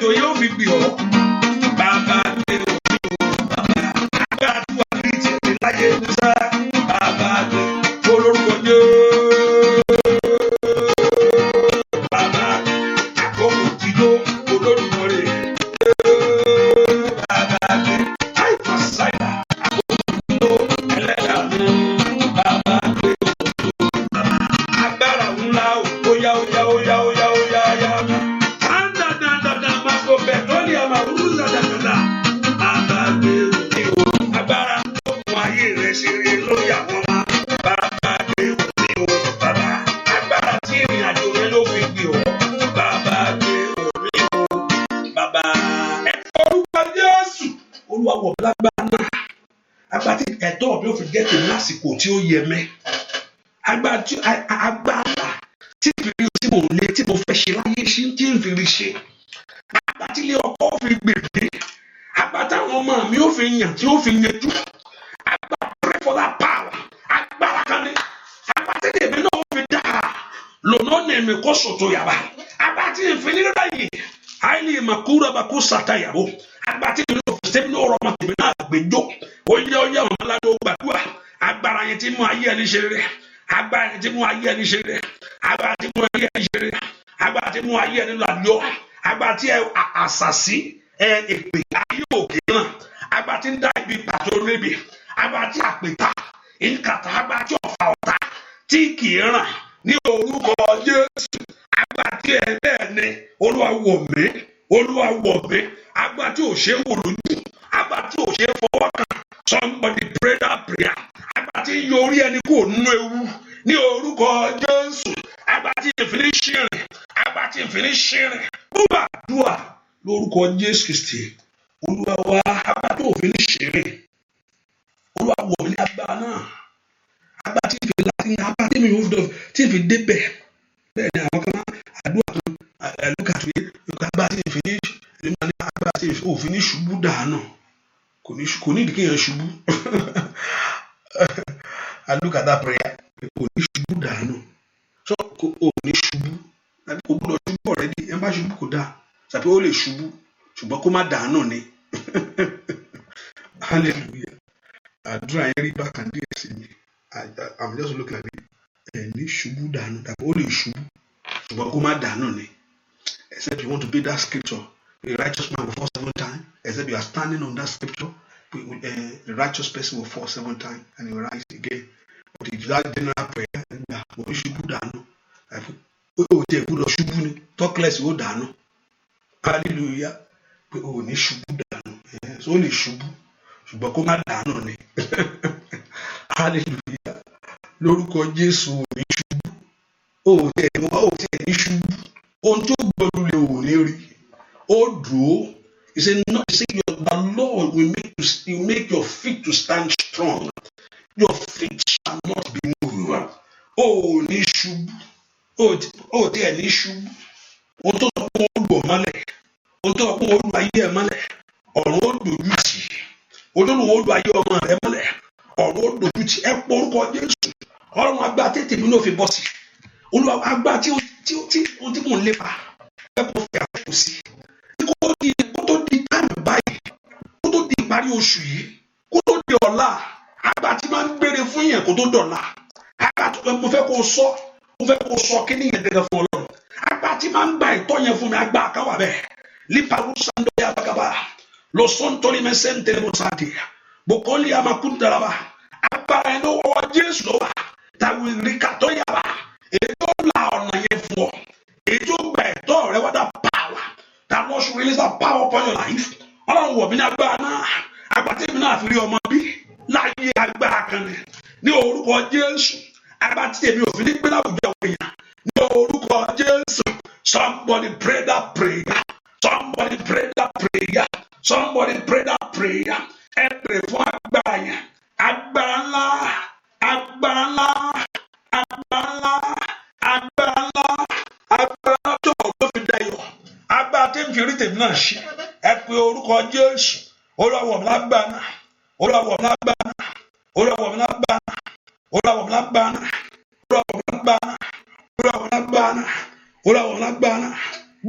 àjò yóò fi gbì ọ́. Bàbá gbé omi o, bàbá. Agbára tí wà ní ìtìlẹ̀ láyé nísà. Bàbá gbé olórúkọ Jésù. Bàbá àkókò tí ló olórúkọ rẹ̀. Bàbá gbé àìfà sáyà àkókò tí ló ẹlẹ́dàá mi. Bàbá gbé agbára ńlá o. Óyá óyá óyá óyá óyá óyá. Anda dandan máa kó bẹ̀tọ́lì àmà rúzà dandan. Bàbá gbé omi o. Agbára tó mú ayé rẹ̀ ṣeré lórí àwọn ọmọ. Bàbá gbé omi o. Bàbá agbára tí ìrìn àjò rẹ̀ ló fi gbé ọ́. Bàbá gbé omi o. Bàbá ẹ orúkọ Jésù. Olúwa wọ̀ lágbára náà. Agbára tí ẹ̀tọ́ mi ò fi jẹ́ tèmi lásìkò tí ó yẹ mẹ́. Agbára tí ìfìrí tí mò ń lé tí mo fẹ́ ṣe láyé ṣe tí ń fìrí ṣe. Agbára tí ilé ọkọ fi gbèdé. Agbára táwọn ọmọ mi ò fi yàn tí ó fi yanjú. Agbára pray for that power. Agbára kan ní. Agbára tí èmi náà ó fi dá. Lọ́nà ní èmi kò sòtò yàrá. Agbára tí ìfìrí rẹ̀ yìí. Àìlè màkúrà bàkú sàtàyàwó. Agbára tí ìlú òfìsẹ́ mi náà rọ̀ mọ́ tèmi náà gbẹjọ́. Oyè ọmọ aládùn gbàdúrà. Agbára yẹn tí mú ayé ẹni ṣe rẹ̀. Agbára yẹn tí mú ayé ẹni ṣe rẹ̀. Agbára tí mú ayé ẹni ṣe rẹ̀. Agbára tí mú ayé ẹni làlọ́. Agbára tí àṣàṣì èpè ayé òkè náà. Agbára tí ń dá ibi pàtó níbi. Agbára tí àpèta ìkàtà. Agbára tí ọ̀fà ọ̀tá tí kì í ràn ní orúkọ Jésù. Agbára tí ẹ bẹ́ẹ̀ ni Olúwa wọ̀ mí. Olúwa wọ̀ mí. Agbára tí ò ṣe é wò lójú. Agbára tí ò ṣe é fọwọ́ kàn. Somebody pray that prayer. Agbára tí yọ orí ẹni kò nínú ewu ní orúkọ Jésù. Agbára tí ìfìní ṣìrìn. Agbára tí ìfìní ṣìrìn. Búba dùà lórúkọ Jésù Kristi. Olúwa wa agbára tí òfin ṣìrìn. Olúwa wọ̀ mí ní agbára náà. Agbára tí ìfìní láti ní agbára tí mi ò dọ̀ tí ìfìní débẹ̀. Bẹ́ẹ̀ ni àwọn kan àdúrà kan lókàtúwé agbára tí ìfìní agbára tí òfin ṣubú dànù. Kò ní ìdí kéèyàn ṣubú. I look at that prayer. Kò ní ṣubú dànù. So kò ní ṣubú. Tàbí kò gbọ́dọ̀ ṣubú already. Ẹ má ṣubú kò dáa. Tàbí ó lè ṣubú. Ṣùgbọ́n kó má dànù ni. Hallelujah. Àdúrà yẹn rí bákan díẹ̀ sí mi. I'm just looking at it. Ẹ ní ṣubú dànù. Tàbí ó lè ṣubú. Ṣùgbọ́n kó má dànù ni. Except you want to be that scripture. The righteous man will fall 7 times. Except you are standing on that scripture. The righteous person will fall 7 times and he will rise again. But if that general prayer, we should go down. Oh, they would have talk less, go down. Hallelujah. Oh, ni shubu down. It's only shubu. Shubu come down on it. Hallelujah. Lórúkọ Jésù ni shubu. Oh, they ni shubu. Ohun tó gbọ́dọ̀ lè wò ní rí. Ó dúró. He said, "No." He said, "The Lord will make your feet to stand strong. Your feet shall not be moved." Oh, ní ṣubú. Oh, there ní ṣubú. Ohun tó sọ pé wọ́n lù ọ́ mọ́lẹ̀. Ohun tó sọ pé wọ́n lù ayé ẹ̀ mọ́lẹ̀. Ọ̀run ó dojú tì. Ohun tó lù wọ́n lù ayé ọmọ rẹ̀ mọ́lẹ̀. Ọ̀run ó dojú tì. Ẹ pọ orúkọ Jésù. Ọlọ́run agbá tètè mi ló fi bọ́ sí. Olúwa agbá tí mò ń lépa. Ẹ kò fi àkókò sí. Kó tó di táìmù báyìí, kó tó di ìparí oṣù yìí, kó tó di ọ̀la, àgbà tí máa ń gbére fún yẹn kó tó dọ̀la. Àgbà tó mo fẹ́ kó sọ kí ni yẹn gẹ́gẹ́ fún Ọlọ́run. Àgbà tí máa ń gba ìtọ́ yẹn fún mi, àgbà àkáwà bẹ́ẹ̀. Líparú sando ya bagaba, lọ sọ́ńtọ́rí mẹ́sẹ̀ntẹ́lẹ̀ mọ́sáàdì, bòkọ́lì àmàkúndàlábà, àgbà ẹ̀ ló wọ́ Jésù lọ́wọ́, tàbí ìrìkàtọ́ yàrá, èyí tó la ọ̀nà yẹn fún ọ, èyí tó gba ẹ̀tọ́ rẹ wá dá power. That Lord should release that power upon your life. Ọlọ́run wọ̀ mí ní agbára náà. Agbára tí èmi náà fi rí ọmọ bí. Láyé agbára kan ni. Ní orúkọ Jésù. Agbára tí èmi ò fi ní gbé láwùjọ àwọn èèyàn. Ní orúkọ Jésù. Somebody pray that prayer. Somebody pray that prayer. Somebody pray that prayer. Ẹ pray fún agbára yẹn. Agbára ńlá. Agbára ńlá. Agbára ńlá. Agbára ńlá. Agbára tó ọ̀gbọ́n fi dayọ̀. Agbára tí ń fi rí tèmi náà ṣe. Ẹ pe orúkọ Jésù. Olúwa wọ̀ mí lágbára. Olúwa wọ̀ mí lágbára. Olúwa wọ̀ mí lágbára. Olúwa wọ̀ mí lágbára. Olúwa wọ̀ mí lágbára. Olúwa wọ̀ mí lágbára. Olúwa wọ̀ mí lágbára.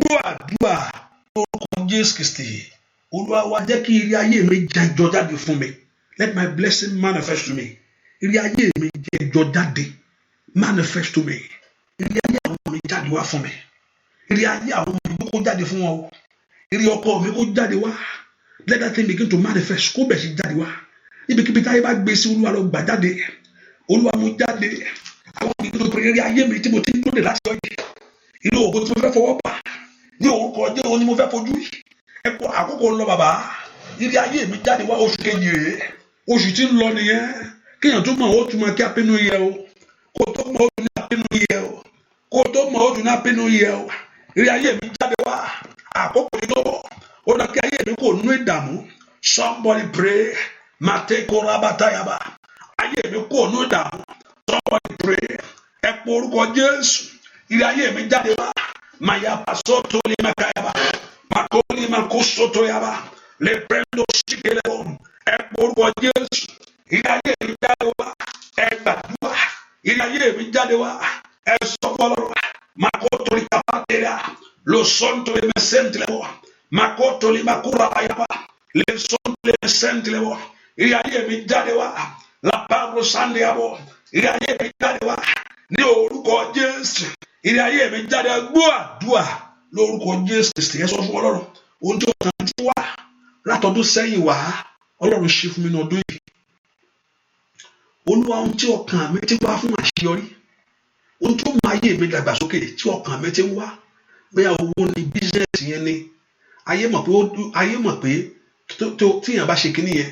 Gbọ́ àdúrà orúkọ Jésù Kristi Olúwa wa jẹ́ kí ire ayé mi jọ jáde fún mi. Let my blessing manifest to me. Ire ayé mi jọ jáde manifest to me. Ire ayé àwọn mi jáde wá fún mi. Ire ayé àwọn mi kó jáde fún wọn o. Ire ọkọ mi kó jáde wá. Let that thing begin to manifest. Kó bẹ̀ sí jáde wá. Ibikíbi táyé bá gbé sí Olúwa lọ gbà jáde. Olúwa mú jáde. Àwọn ìgbìmọ̀ tó ire ayé mi tí mo ti ń lóde láti ọjọ́. Ire ògo tí mo fẹ́ fọwọ́ pa. Ní orúkọ Jésù ni mo fẹ́ fojú. Ẹ kó àkókò ń lọ bàbá. Ire ayé mi jáde wá oṣù kejì rèé. Oṣù tí ń lọ nìyẹn. Kéèyàn tó mọ̀ ó tún máa kí apínú yẹ o. Kó tó mọ̀ ó tún ní apínú yẹ o. Kó tó mọ̀ ó tún ní apínú yẹ o. Ire ayé mi jáde wá. Àkókò yìí tó ó dá kí ayé mi kò nú ìdààmú. Somebody pray. Mate korabatayaba. Ayé mi kò nú ìdààmú. Somebody pray. Ẹ pọ orúkọ Jésù. Ire ayé mi jáde wá. Maya pasoto ni makayaba. Makoli makosoto yaba. Le prendo shikelebo. Ẹ pọ orúkọ Jésù. Ire ayé mi jáde wá. Ẹ gbàdúrà. Ire ayé mi jáde wá. Ẹ sọ fọ́lọ́run. Makoto li kapateria. Lo sonto le mesentlebo. Makoto li makura bayaba. Le sonto le mesentlebo. Ire ayé mi jáde wá. La pablo sandiabo. Ire ayé mi jáde wá. Ní orúkọ Jésù. Ire ayé mi jáde gbọ́ àdúrà lórúkọ Jésù Kristi. Ẹ sọ fún Ọlọ́run ohun tí ọkàn ti wá látọdún sẹ́yìn wá Ọlọ́run ṣe fún mi ní ọdún yìí. Olúwa ohun tí ọkàn mi ti wá fún àṣeyọrí, ohun tó máa yé mi dàgbàsókè tí ọkàn mi ti wá, bóyá owó ni bísíǹsì yẹn ni ayé mọ̀ pé tíyàn bá ṣe kíní yẹn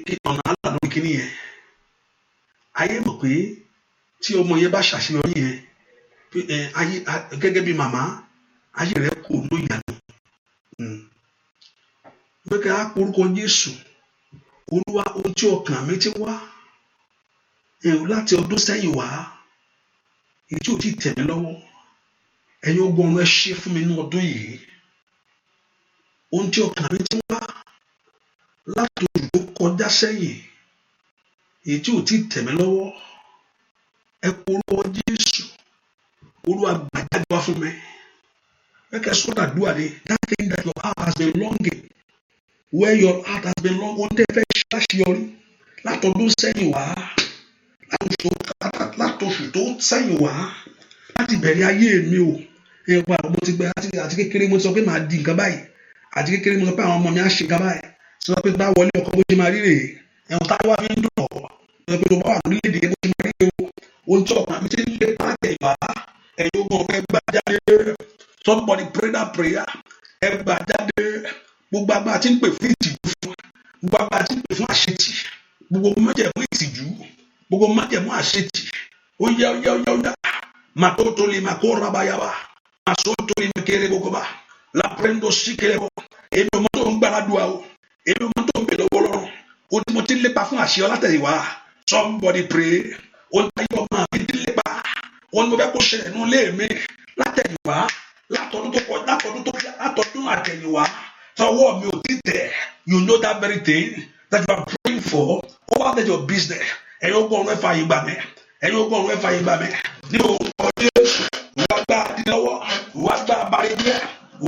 pé ọ̀nà àlà lórí kíní yẹn, ayé mọ̀ pé tí ọmọ yẹn bá ṣàṣeyọrí yẹn ayé gẹ́gẹ́ bí màmá ayé rẹ̀ kò ló ìyànà. Gbẹ́kẹ̀ á porúkọ Jésù. Olúwa ohun tí ọkàn mi ti wá láti ọdún sẹ́yìn wá èyí tí ò tí tẹ̀ mí lọ́wọ́, ẹ̀yin ogun ọ̀run ẹ ṣe fún mi ní ọdún yìí. Ohun tí ọkàn mi ti wá láti oṣù tó kọjá sẹ́yìn èyí tí ò tí tẹ̀ mí lọ́wọ́, ẹ porúkọ Jésù. Olúwa gbà jáde wá fún mi. Gbẹ́kẹ̀ sọ́dà dúà ní that thing that your heart has been longing, where your heart has been long, ohun tẹ́ fẹ́ ṣe láṣeyọrí látọdún sẹ́yìn wá, látọṣù tó sẹ́yìn wá, láti bẹ̀rẹ̀ ayé mi o. Ẹ̀pà mo ti gbẹ àti kékeré mo ti sọ pé màá di nǹkan báyìí, àti kékeré mo sọ pé àwọn ọmọ mi á ṣe nǹkan báyìí, sọ pé bá wọlé ọkọ bó ṣe máa rí rèé, ẹ̀wọ̀n táwọn wá fi ń dùn ọ̀ ẹ̀ pé tó bá wà lórílẹ̀-èdè bó ṣe máa rí rèé o. Ohun tí ọkàn mi ti ń lé pàtẹ́ ìwà ẹ̀yin ogun ọ̀fẹ́ gbà jáde. Somebody pray that prayer. Ẹ gbà jáde. Gbogbo agbára tí ń pè fún ìtìjú fún, gbogbo agbára tí ń pè fún àṣetì, gbogbo májẹ̀mú ìtìjú, gbogbo májẹ̀mú àṣetì, ó yá. Màtótó lè máa kó rabayaba, màsótó lè máa kéré gbogbo bá, lápẹ́ndó sí kéré bọ̀. Èmi ò mọ̀ tó ń gbàdúrà o, èmi ò mọ̀ tó ń bèèrè lọ́wọ́ lọ́rùn. O tí mo ti lépa fún àṣeyọ látẹ̀yìnwá. Somebody pray. O ní ayé ọmọ mi ti lépa. O ní mo fẹ́ kó ṣẹlẹ̀ nínú ilé mi látẹ̀yìnwá, látọdún àtẹ̀yìnwá. Tọwọ́ mi ò ti tẹ̀. You know that very thing that you are praying for over there your business. Ẹ̀yin ogun ọ̀run ẹ fààyè gbà mí. Ẹ̀yin ogun ọ̀run ẹ fààyè gbà mí. Ní orúkọ Jésù, wá gbá àdínlọ́wọ́, wá gbá àbáríjẹ́,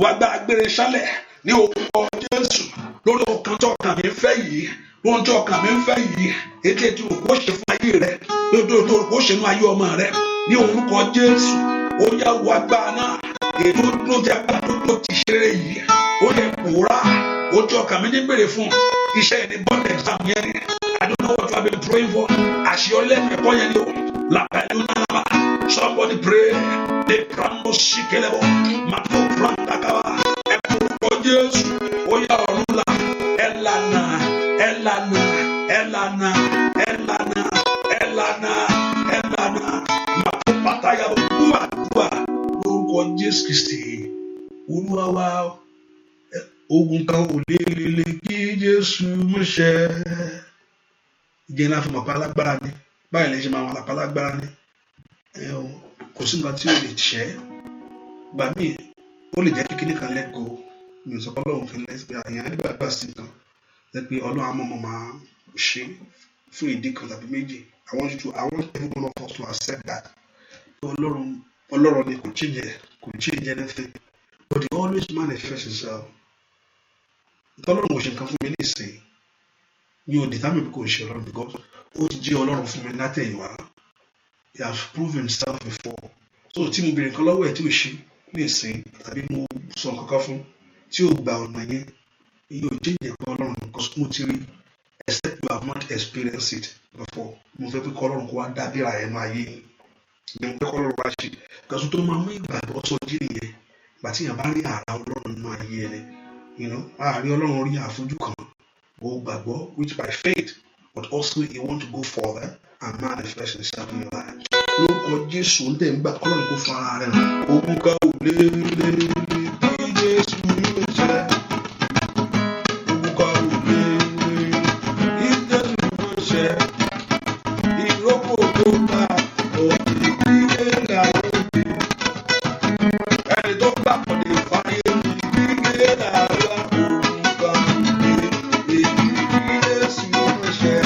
wá gbá àgbèrè sálẹ̀. Ní orúkọ Jésù, lórí ọkàn tí ọkàn mi fẹ́ yìí, lórí tí ọkàn mi fẹ́ yìí, ètò ètò òkú ṣe fún ayé rẹ, lórí ètò òkú ṣe fún ayé ọmọ rẹ. Ní orúkọ Jésù, ó yá wá gbá náà. Ètò ló jẹ agbá tó ti ṣeré yìí, ó yẹ pòórá. Ó tí ọkàn mi ní bèrè fún iṣẹ́ yẹn ní bond exam yẹn ni. I don't know what you have been praying for. Àṣeyọrí lẹ́nu ẹ̀kọ́ yẹn ni o. Làpẹ̀lú náà. Somebody pray. The pramo sikelebo. Mato prandakaba. Ẹ̀kọ́ orúkọ Jésù. Ó yá ọ̀run là. Ẹ̀lànà. Mato patayabo. Dúà. Lórúkọ Jésù Kristi. Olúwa wa. Ogun kan ò lè kí Jésù mú ṣẹ. Jẹ́ náà fún ọ̀pá alágbára ni. Báyìí lè ṣe máa wọn àpá alágbára ni. Kò sí nǹkan tí ó lè ṣẹ́. Gbà mí, ó lè jẹ́ kékeré kan let go. Mi ò sọ pé Ọlọ́run fi lẹ́sìn àyàn nígbàgbà sí nǹkan. Jẹ́ pé Ọlọ́run àmọ́ máa ṣe fún ìdí kan tàbí méjì. I want every one of us to accept that. Ọlọ́run ni kò change anything. But he always manifests himself. Ọlọ́run ò ṣe nǹkan fún mi nísìnyí mi ò determine bí kò ṣe Ọlọ́run because ó ti jẹ́ Ọlọ́run fún mi látẹ̀yìnwá. He has proven himself before. So tí mo bèrè nǹkan lọ́wọ́ ẹ̀ tí ò ṣe nísìnyí tàbí mo sọ nǹkan kan fún tí ò gba ọ̀nà yẹn iye ò jẹ́ ìyẹn pé Ọlọ́run because mo ti rí except you have not experienced it before. Mo fẹ́ pé kọ́ Ọlọ́run kó wá dábìrà ẹnu ayé ni mo fẹ́ kọ́ Ọlọ́run wá ṣe because tó máa mú ìgbàgbọ́ sọjí nìyẹn ìgbà tí èèyàn bá rí àrà Ọlọ́run nínú ayé ẹni àárín Ọlọ́run rí àfojú kan ó gbàgbọ́ which by faith but also you want to go further and manifest himself in your life. Lórúkọ Jésù ń tẹ̀ ń gbà Ọlọ́run kó fún ara rẹ̀ hàn. Ogun ká ò lé bí Jésù yóò jẹ́. Ogun ká ò lé bí Jésù yóò jẹ́. Ìrókò tó bá òbí gbígbé làwọn òbí. Ẹni tó gbà pọ̀ lè fàyè gbígbé làwọn ogun ká ò lé bí Jésù yóò jẹ́.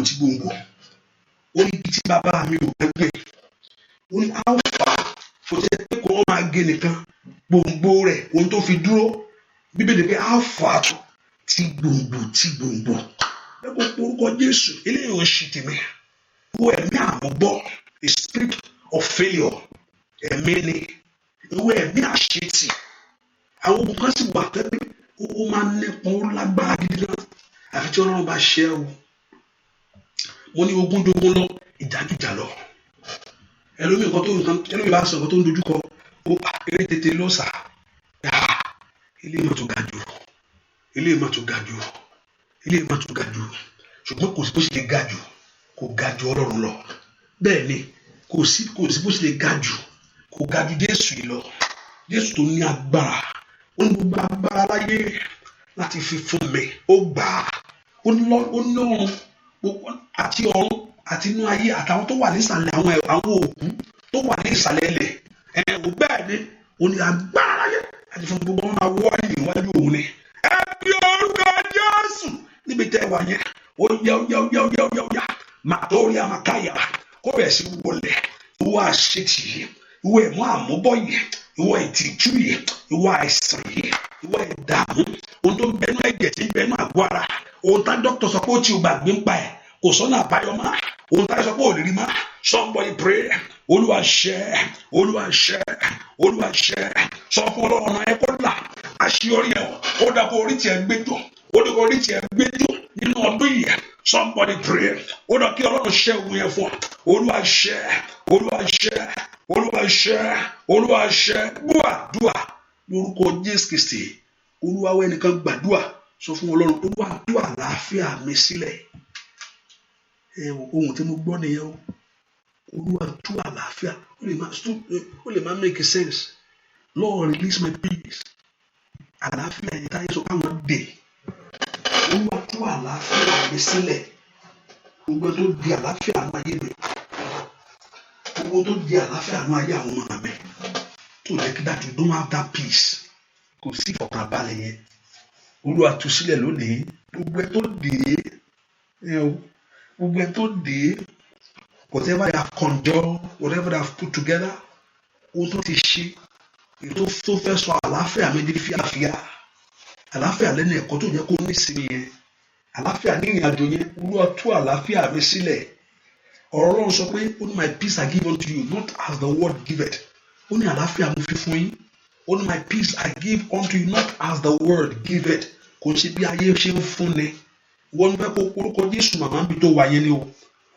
Tí gbòǹgbò ó ní tí bàbá mi ò gbẹgbẹ ó ní alfa kò tẹ pé kò wọ́n máa gé nìkan gbòǹgbò rẹ̀ ohun tó fi dúró bíbélì pé alfa tí gbòǹgbò ẹ kò porúkọ Jésù eléyìí ò ṣì tèmi wo ẹ̀mí àmúbọ̀ the spirit of failure ẹ̀mí ni wo ẹ̀mí àṣetì àwọn ogun kan sì wà tẹ́lẹ̀ ó máa ń nípọn ó lágbára gidi gan àfi tí Ọlọ́run bá ṣe é o. Wọ́n ní ogún dogun lọ ìjájújà lọ ẹlòmíì bá sọ nǹkan tó ń dojúkọ ó eré tètè ló sà ilé ìmọ̀ tó ga jù ṣùgbọ́n kò sí bó ṣe lè ga jù kò ga jù Ọlọ́run lọ bẹ́ẹ̀ ni kò sí bó ṣe lè ga jù kò ga jù Jésù yìí lọ Jésù tó ní agbára ó ní gbogbo agbára láyé láti fi fún mi ó gbà á ó ní ọ̀run àti ọ̀run àti inú ayé àtàwọn tó wà nísàlẹ̀ àwọn òkú tó wà ní ìsàlẹ̀ ilẹ̀ ẹ̀wò bẹ́ẹ̀ ni ó ní agbára láyé àti fún gbogbo wọn máa wọ́ ìwájú òun ni ẹ bí orúkọ Jésù níbi tẹ́ wà yẹn ó yá màtórí àmàkáyà kó bẹ̀ sí wọlé ìwọ àṣetì yìí ìwọ ẹ̀mú àmúbọ̀ yìí ìwọ ìtìjú yìí ìwọ àìsàn yìí ìwọ ìdààmú ohun tó ń bẹnu ẹ̀jẹ̀ tí ń bẹnu àgọ́ ara ohun tá dókítà sọ pé ó ti gbàgbé ń pa ẹ̀ kò sọ́nà àbáyọ mọ́ ohun tá sọ pé ò lè rí mọ́ somebody pray Olúwa ṣẹ́ sọ fún Ọlọ́run ẹ kó là àṣeyọrí ẹ̀ ó dàpọ̀ orí tiẹ̀ gbé jù nínú ọdún yìí somebody pray ó dà kí Ọlọ́run ṣẹ́ òun yẹn fún Olúwa ṣẹ́ gbàdúrà lórúkọ Jésù Kristi Olúwa wá ẹnìkan gbàdúrà sọ fún Ọlọ́run Olúwa tú àlàáfíà mi sílẹ̀ ohun tí mo gbọ́ nìyẹn o Olúwa tú àlàáfíà ó lè má make sense Lord release my peace àlàáfíà yìí táyé sọ káwọn dé Olúwa tú àlàáfíà mi sílẹ̀ gbogbo tó di àlàáfíà máa yé mi gbogbo tó di àlàáfíà nú ayé àwọn ọmọ mi tó jẹ́ kí that you don't have that peace, kò sí ìfọ̀kànbalẹ̀ yẹn. Olúwa tú sílẹ̀ lónìí. Gbogbo ẹ tó dé, gbogbo ẹ tó dé, whatever they have conjured, whatever they have put together, ohun tó ti ṣe, èyí tó fẹ́ sọ àlàáfíà mi di fíafíà, àlàáfíà lẹ́nu ẹ̀kọ́ tó jẹ́ kó ní ìsinmi yẹn, àlàáfíà ní ìrìn àjò yẹn, Olúwa tú àlàáfíà mi sílẹ̀. Ọ̀rọ̀ Ọlọ́run sọ pé ó ní my peace I give unto you, not as the world giveth. Ó ní àlàáfíà mo fi fún yín. Ó ní my peace I give unto you, not as the world giveth. Kò ṣe bí ayé ṣe ń fún ni. Wọ́n fẹ́ kó orúkọ Jésù màmá bí tó wà yẹn ni o.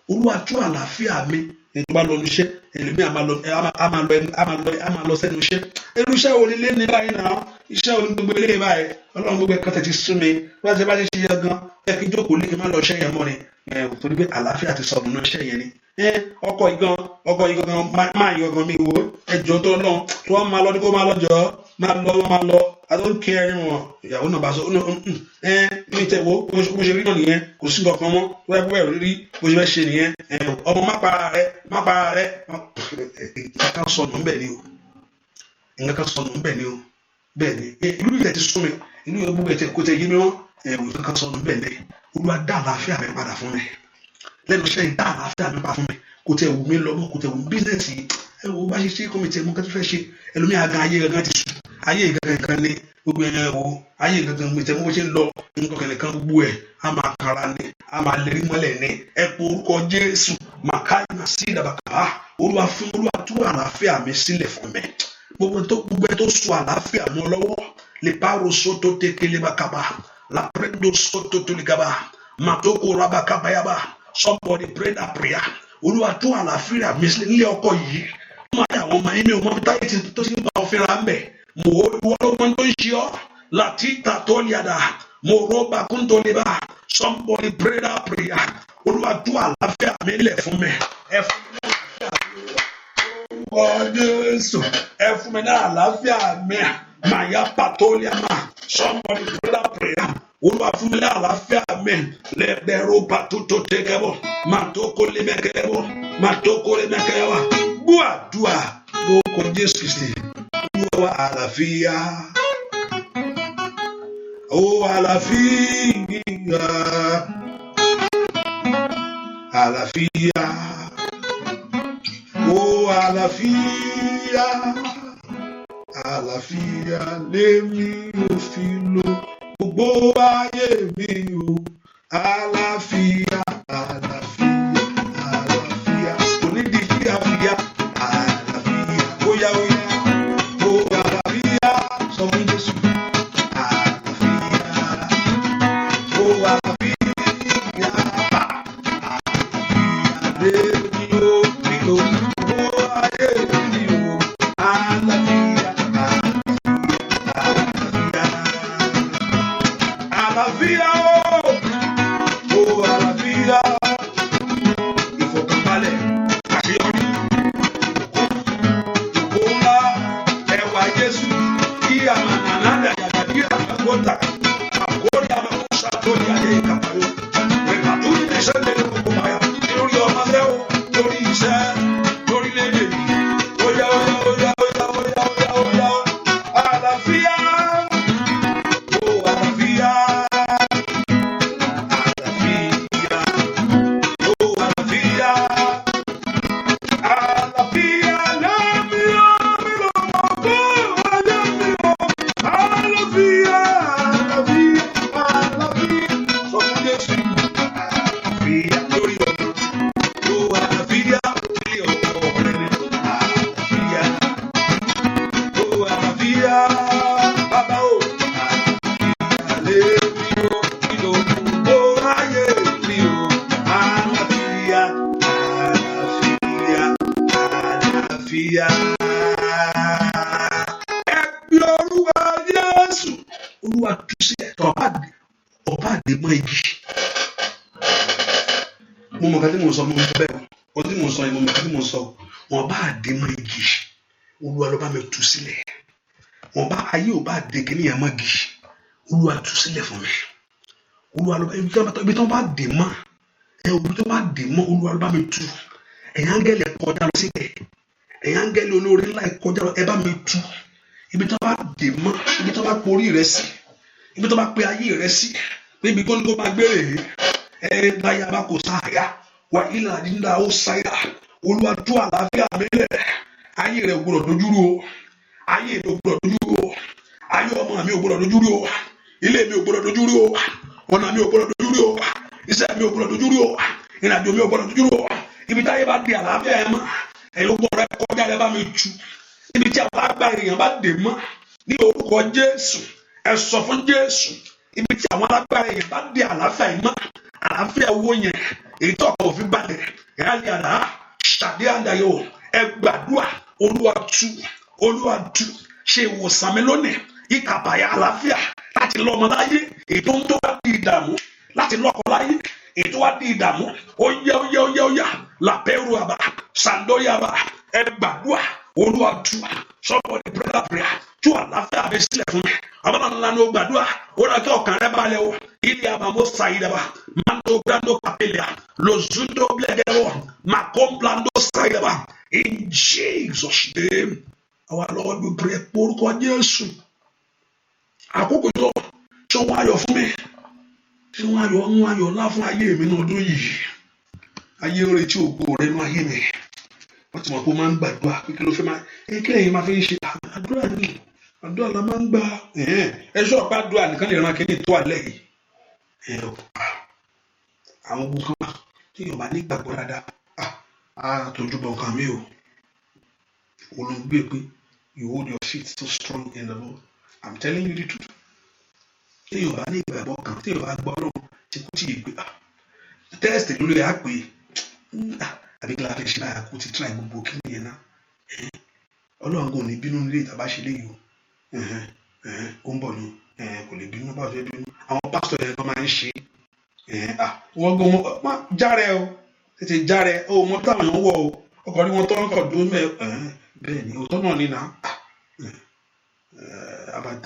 Olúwa tú àlàáfíà mi. Ẹni tó bá lọ níṣẹ́, ẹlòmíì á máa lọ sẹ́nu iṣẹ́. Irú iṣẹ́ wo ni lé ní báyìí náà? Iṣẹ́ wo ni gbogbo ilé báyìí? Ọlọ́run gbogbo ẹ̀ka tẹ̀ ti sún mi. Bá ti ṣe yẹ gan, ẹ kí jókòó lé kí n má lọ iṣẹ́ yẹn mọ́ ni. Torí pé àlàáfíà ti sọnù náà iṣẹ́ yẹn ni. Ọkọ ìgan máa yọ gan mi wò. Ẹjọ́ tó lọ tó wọ́n máa lọ ní kó máa lọ jọ máa lọ. I don't care anymore. Ìyàwó náà bá sọ mi tẹ̀ wo bó ṣe rí náà nìyẹn, kò sí nǹkan kan mọ́, tó yẹ kó bẹ̀rẹ̀ rí bó ṣe fẹ́ ṣe nìyẹn. Ọmọ má para rẹ. Nǹkan kan sọnù ń bẹ̀ ni o. Bẹ́ẹ̀ ni ìlú ìtẹ̀ ti sún mi, ìlú ìyẹn gbogbo ẹ̀tẹ̀ kò tẹ̀ yé mi wọ́n. Nǹkan kan sọnù ń bẹ̀ ni. Olúwa dá àlàáfíà mi padà fún mi. Lẹ́nu iṣẹ́ yìí dá àlàáfíà mi padà fún mi. Kò tẹ̀ wù mí lọ́mọ, kò tẹ̀ wù mí bísíǹsì yìí. Bá ṣe ṣe kọ́mi tẹ̀ mú kẹ́tù fẹ́ ṣe. Ẹlòmíì àgàn ayé gangan ti sùn. Ayé gangan ni gbogbo ayé gangan mi tẹ̀ mú bó ṣe ń lọ nǹkan kẹ̀lẹ́kan gbogbo ẹ̀ á máa kanra ni, á máa lérí mọ́lẹ̀ ni. Ẹ po orúkọ Jésù màkàí mà sí ìdàbàkàbà. Olúwa tú àlàáfíà mi sílẹ̀ fún mi. Gbogbo ẹ tó sọ àlàáfíà mọ́ lọ́wọ́ lè pàrọ̀ sótó tekele bàkàbà la prendo sótó tó lè gàbà màtókò rábà kàbàyàbà. Somebody pray that prayer. Olúwa tú àlàáfíà mi sílẹ̀ nílé ọkọ yìí. Wọ́n máa yà wọ́n máa yín mi ò mọ bí táyé tó ti ń bá ọ fẹ́ra ń bẹ̀. Mo wọ́n ló mọ tó ń ṣe ọ́ láti ìta tó lè àdá. Mo rọ́bà kún tó lè bá. Somebody pray that prayer. Olúwa tú àlàáfíà mi lẹ̀ fún mi. Ẹ fún mi Jésù, ẹ fún mi ní àlàáfíà mi. Màyà pàtólíàmà. Somebody pray that prayer. Olúwa fún mi ní àlàáfíà mi. Lẹ́bẹ̀rù pàtútò tẹ́kẹ̀bọ̀. Màtókò lè mẹ́kẹ̀bọ̀. Gbọ́ àdúrà lórúkọ Jésù Kristi. Olúwa àlàáfíà. Àlàáfíà. Àlàáfíà. Àlàáfíà lèmi ò fi lò gbogbo ayé mi o. Àlàáfíà. Kò ní di fíafíà. Àlàáfíà. Óyá. Àlàáfíà. Sọ fún Jésù. Àlàáfíà. Àlàáfíà. Lèmi ò fi lò. Wọ́n bá dé mọ́ igi, Olúwa ló bá mi tú sílẹ̀. Wọ́n bá ayé ò bá dé kíní yẹn mọ́ igi, Olúwa tú sílẹ̀ fún mi. Olúwa ló bá ibi tó bá dé mọ́, ibi tó bá dé mọ́, Olúwa ló bá mi tú. ẹ̀yin áńgẹ́lì kọjá lọ síbẹ̀, ẹ̀yin áńgẹ́lì olóore ńlá kọjá lọ, ẹ bá mi tú ibi tó bá dè mọ́, ibi tó bá porí rẹ sí, ibi tó bá pe ayé rẹ sí, níbi tó ní kó máa gbére ẹ láyà bá kò sáàyà wà ilà nílà ó sáyà. Olúwa tú àlàáfíà mi lẹ̀, ayé rẹ ò gbọdọ̀ dojúrú o, ayé mi ò gbọdọ̀ dojúrú o, ayé ọmọ mi ò gbọdọ̀ dojúrú o, ilé mi ò gbọdọ̀ dojúrú o, ọ̀nà mi ò gbọdọ̀ dojúrú o, iṣẹ́ mi ò gbọdọ̀ dojúrú o, ìrìnàjò mi ò gbọdọ̀ dojúrú o. Ibi táyé bá di àlàáfíà ẹ mọ́, ẹ̀yin gbọ́dọ̀ rẹ kọjá ẹ bá mi tú. Ibi tí àwọn alágbára èèyàn bá dè mọ́, ní orúkọ Jésù, ẹ sọ fún Jésù. Ibi tí àwọn alágbára èèyàn bá di àlàáfíà yìí mọ́, àlàáfíà owó yẹn, èyí tó ọkọ̀ òfin balẹ̀, ẹ̀yà lè àlá ṣàdé àdàyò, ẹ gbàdúrà, Olúwa tú, Olúwa tú, ṣe ìwòsàn mi lónìí, ìkàbàyà àlàáfíà láti lọ́mọ láyé, èyí tó ń tó wá di ìdààmú, láti lọ́kọ láyé, èyí tó wá di ìdààmú, ó yá, làbẹ́rù àbá, sàndórí àbá, ẹ gbàdúrà, Olúwa tú, somebody prayer, tú àlàáfíà mi sílẹ̀ fún mi. Abala ńlá ni ó gbàdúrà, ó rà kí ọkàn rẹ balẹ̀ o, ilé àbámọ́ sayidaba, mando grando capelia, lozundo blegero, macomblando sayidaba, in Jesus' name, our Lord we pray, orúkọ Jésù. Àkókò tó ṣe wọ́n ayọ̀ fún mi, ṣe wọ́n ayọ̀ ńlá fún ayé mi ní ọdún yìí, ayé orí tí ògo rẹ nú ayé mi. Wọ́n ti mọ̀ pé ó máa ń gbàdúrà pé kí ló fẹ́ máa kí lẹ́yìn máa fi ń ṣe àdúrà ní àdúrà la máa ń gbà ẹ̀ṣọ́ ọ̀pá àdúrà nìkan lè ran kíní tó àlẹ́ yìí. Àwọn ogun kan wà tí Yorùbá ní gbàgbọ́ dáadáa á tójú bọ̀ nǹkan mi o. Olùgbé pé you hold your feet so strong in the Lord. I'm telling you the truth. Tí Yorùbá ní ìgbàgbọ́ kan tí Yorùbá gbọ́ lọ́wọ́ tí kò tí ì gbé tẹ́sítì lórí ẹ̀ á pè àbí kí la fẹ́ ṣe báyà kó ti try gbogbo kí ni yẹn náà. Ọlọ́run kò ní bínú nílé ìtàbá ṣe léyìí o. Ó ń bọ̀ ni kò lè bínú bá fẹ́ bínú. Àwọn pásítọ̀ yẹn kan máa ń ṣe wọ́n gbọ́ wọn má járe o tètè járe o mọ táwọn èèyàn wọ̀ o ọkọ̀ rí wọn tọ́ ọkọ̀ dúró mẹ́ bẹ́ẹ̀ ni òótọ́ náà nínà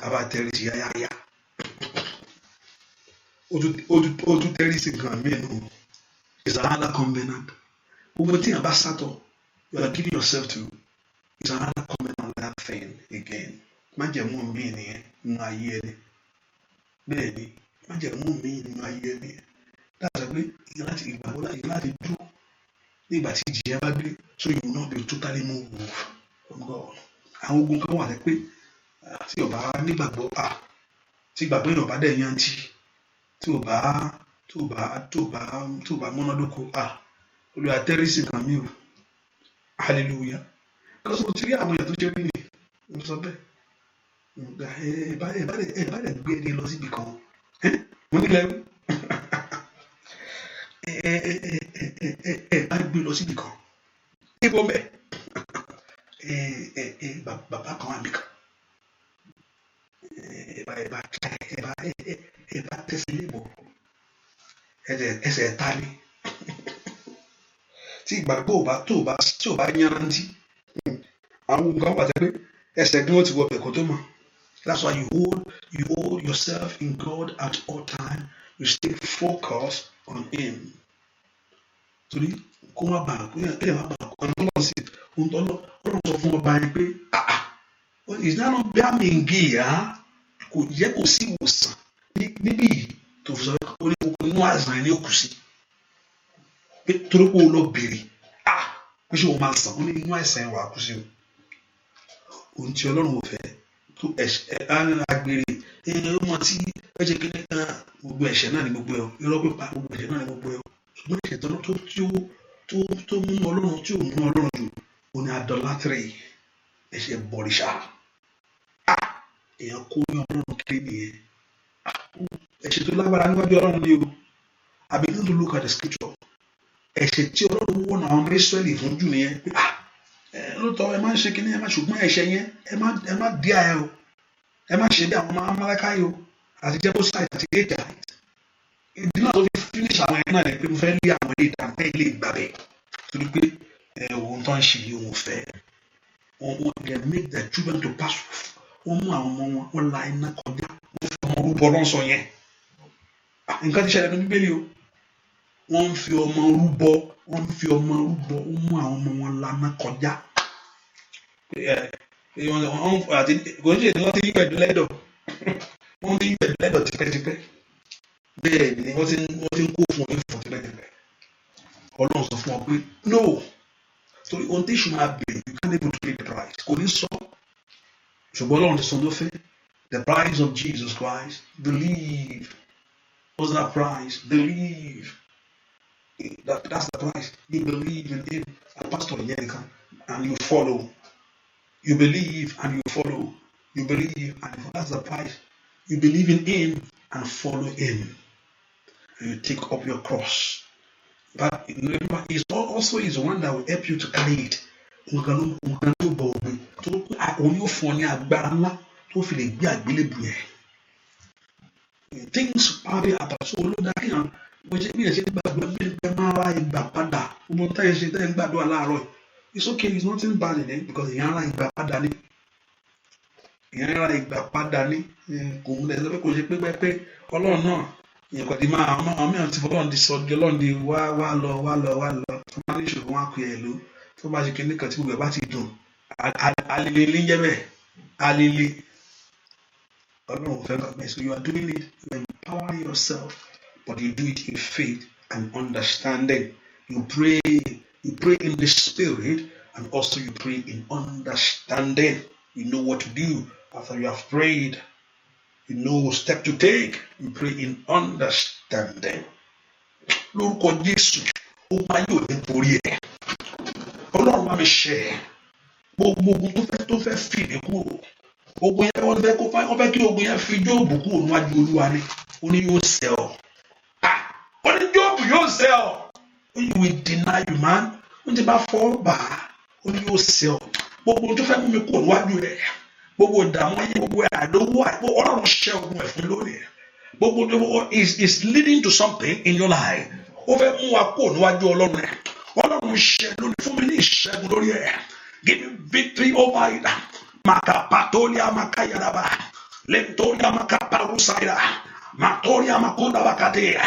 abatẹ́rì sí yáyáyá ó tún tẹ́rì sí nǹkan mìíràn is another covenant. Gbogbo tí yàn bá sátọ̀ you are giving yourself to is another covenant that thing again. Má jẹ́ mú mi nìyẹn nínú ayé ẹni bẹ́ẹ̀ ni má jẹ́ mú mi nínú ayé ẹni dáadáa pé ìyẹn láti ìgbàgbọ́ láyé láti dúró nígbà tí ìjìyà bá dé so you will not be totally moved from God. Àwọn ogun kan wà pé tí o bá nígbàgbọ́ tí ìgbàgbọ́ yẹn ò bá dẹ̀ yantí tí o bá múnádóko Olúwa tẹ́rí sí nǹkan mi o hallelujah. Kọ́sọ́ tí rí àwọn èèyàn tó ṣe rí ni mo sọ bẹ́ẹ̀ ẹ bá dẹ̀ gbé ẹni lọ síbi kan mo nílẹ̀ bá gbé lọ síbi kan níbo mẹ́ bàbá kan wà nìkan ẹ bá tẹ̀sí lébò ẹsẹ̀ ta ni tí ìgbàgbọ́ tí ò bá yanrantí àwọn nǹkan wà tẹ́ pé ẹsẹ̀ bí wọ́n ti wọ ẹ̀kọ́ tó mọ̀. That's why you hold yourself in God at all time. You stay focused on Him. Torí kó má bàa kó má bàa kó ọlọ́run sí ọlọ́run sọ fún ọba yẹn pé ìdáná bí àmì ń gé kò yẹ kó sí ìwòsàn níbí tó fi sọ pé inú àìsàn ní òkú sí torí pé o lọ bèrè pé ṣé o máa sàn ó ní inú àìsàn wà kú sí o. Ohun tí ọlọ́run ò fẹ́ tó agbèrè ọmọ tí ẹ̀jẹ̀ kìíní kan gbogbo ẹ̀ṣẹ̀ náà ní gbogbo ẹ̀ irọ́ pípa gbogbo ẹ̀ṣẹ̀ náà ní gbogbo ẹ̀ ṣùgbọ́n ẹ̀ṣẹ̀ tó mú ọlọ́run tí ò mú ọlọ́run jù ó ní idolatry ẹ̀ṣẹ̀ bọ̀rìṣà èèyàn kó ní ọlọ́run kiri nìyẹn ẹ̀ṣẹ̀ tó lágbára níwájú ọlọ́run ni o. I begin to look at the scripture ẹ̀ṣẹ̀ tí ọlọ́run wọ́n àwọn ọmọ Ísírẹ́lì fún jù nìyẹn pé lóòótọ́ ẹ má ń ṣe kíní ẹ má ṣùgbọ́n ẹ̀ṣẹ̀ yẹn ẹ má dí àyà o ẹ má ṣe bí àwọn ọmọ Amálákáyì o àti Jebusite àti Éjà ìdí náà tó fi finish àwọn ẹ̀ náà rẹ̀ pé mo fẹ́ lé àwọn ilé ìdáná ilé ìgbàbẹ̀ torí pé ohun tó ń ṣe yìí òun fẹ́ wọn they make their children to pass wọn mú àwọn ọmọ wọn la iná kọjá wọn fi ọmọ orúbọ lọ́sọ yẹn nǹkan ti ṣẹlẹ̀ ní Bíbélì o wọ́n ń fi ọmọ rúbọ ó mú àwọn ọmọ wọn lana kọjá àti kò ń ṣe tí wọ́n ti ń gbẹ̀dú lẹ́dọ̀ wọ́n ti ń gbẹ̀dú lẹ́dọ̀ tipẹ́tipẹ́ bẹ́ẹ̀ ni wọ́n ti ń kó fún ọ fún tipẹ́tipẹ́ Ọlọ́run sọ fún ọ pé no torí ohun tí ìṣù máa bèrè you can't able to pay the price kò ní sọ ṣùgbọ́n Ọlọ́run ti sọ ló fẹ́ the price of Jesus Christ believe what's that price believe that's the price you believe in him and pastor Yenika and you follow you believe and you follow you believe and that's the price you believe in him and follow him and you take up your cross. But remember, it's also is one that will help you to carry it. Things probably about so low that you it's okay, it's nothing bad in it because ìyára ìgbà padà ní kò múlẹ̀ lọ́pẹ́ kò ṣe pé Ọlọ́run náà ìyẹn kò di máa àwọn mìíràn ti fọlọ́run di sọ di Ọlọ́run di wá lọ tó máa ní ìṣòro wọn á kú ẹ̀ ló tó bá ṣe kíní kan tí gbogbo ẹ̀ bá ti dùn alele ní jẹ́ bẹ́ẹ̀ alele Ọlọ́run fẹ́ gbà bẹ́ẹ̀ so you are doing it you empower yourself but you do it in faith and understanding you pray in the spirit and also you pray in understanding you know what to do after you have prayed. You know step to take. You pray in understanding. Lórúkọ Jésù, ó máa yóò ní borí ẹ̀. Ọlọ́run bá mi ṣe gbogbo ogun tó fẹ́ fi mí kúrò. Ogun yẹn wọ́n fẹ́ kí ogun yẹn fi Jóòbù kúrò níwájú Olúwa ni. Ó ní yóò ṣẹ ọ́. Ó ní Jóòbù yóò ṣẹ ọ́. Ó ní we deny you man. Ó ti bá fọ́ bà á. Ó ní yóò ṣẹ ọ́. Gbogbo tó fẹ́ mú mi kúrò níwájú rẹ̀. Gbogbo ìdààmú ayé gbogbo àdówó àìpọ̀ Ọlọ́run ṣẹ́ ogun ẹ̀fún lónìí gbogbo is leading to something in your life ó fẹ́ mú wa kó níwájú Ọlọ́run ẹ̀ Ọlọ́run ṣẹ́ lónìí fún mi ní ìṣẹ́gun lórí ẹ̀ give me victory over it makapatolia makayadaba lentolia makaparusaida matolia makondabakatea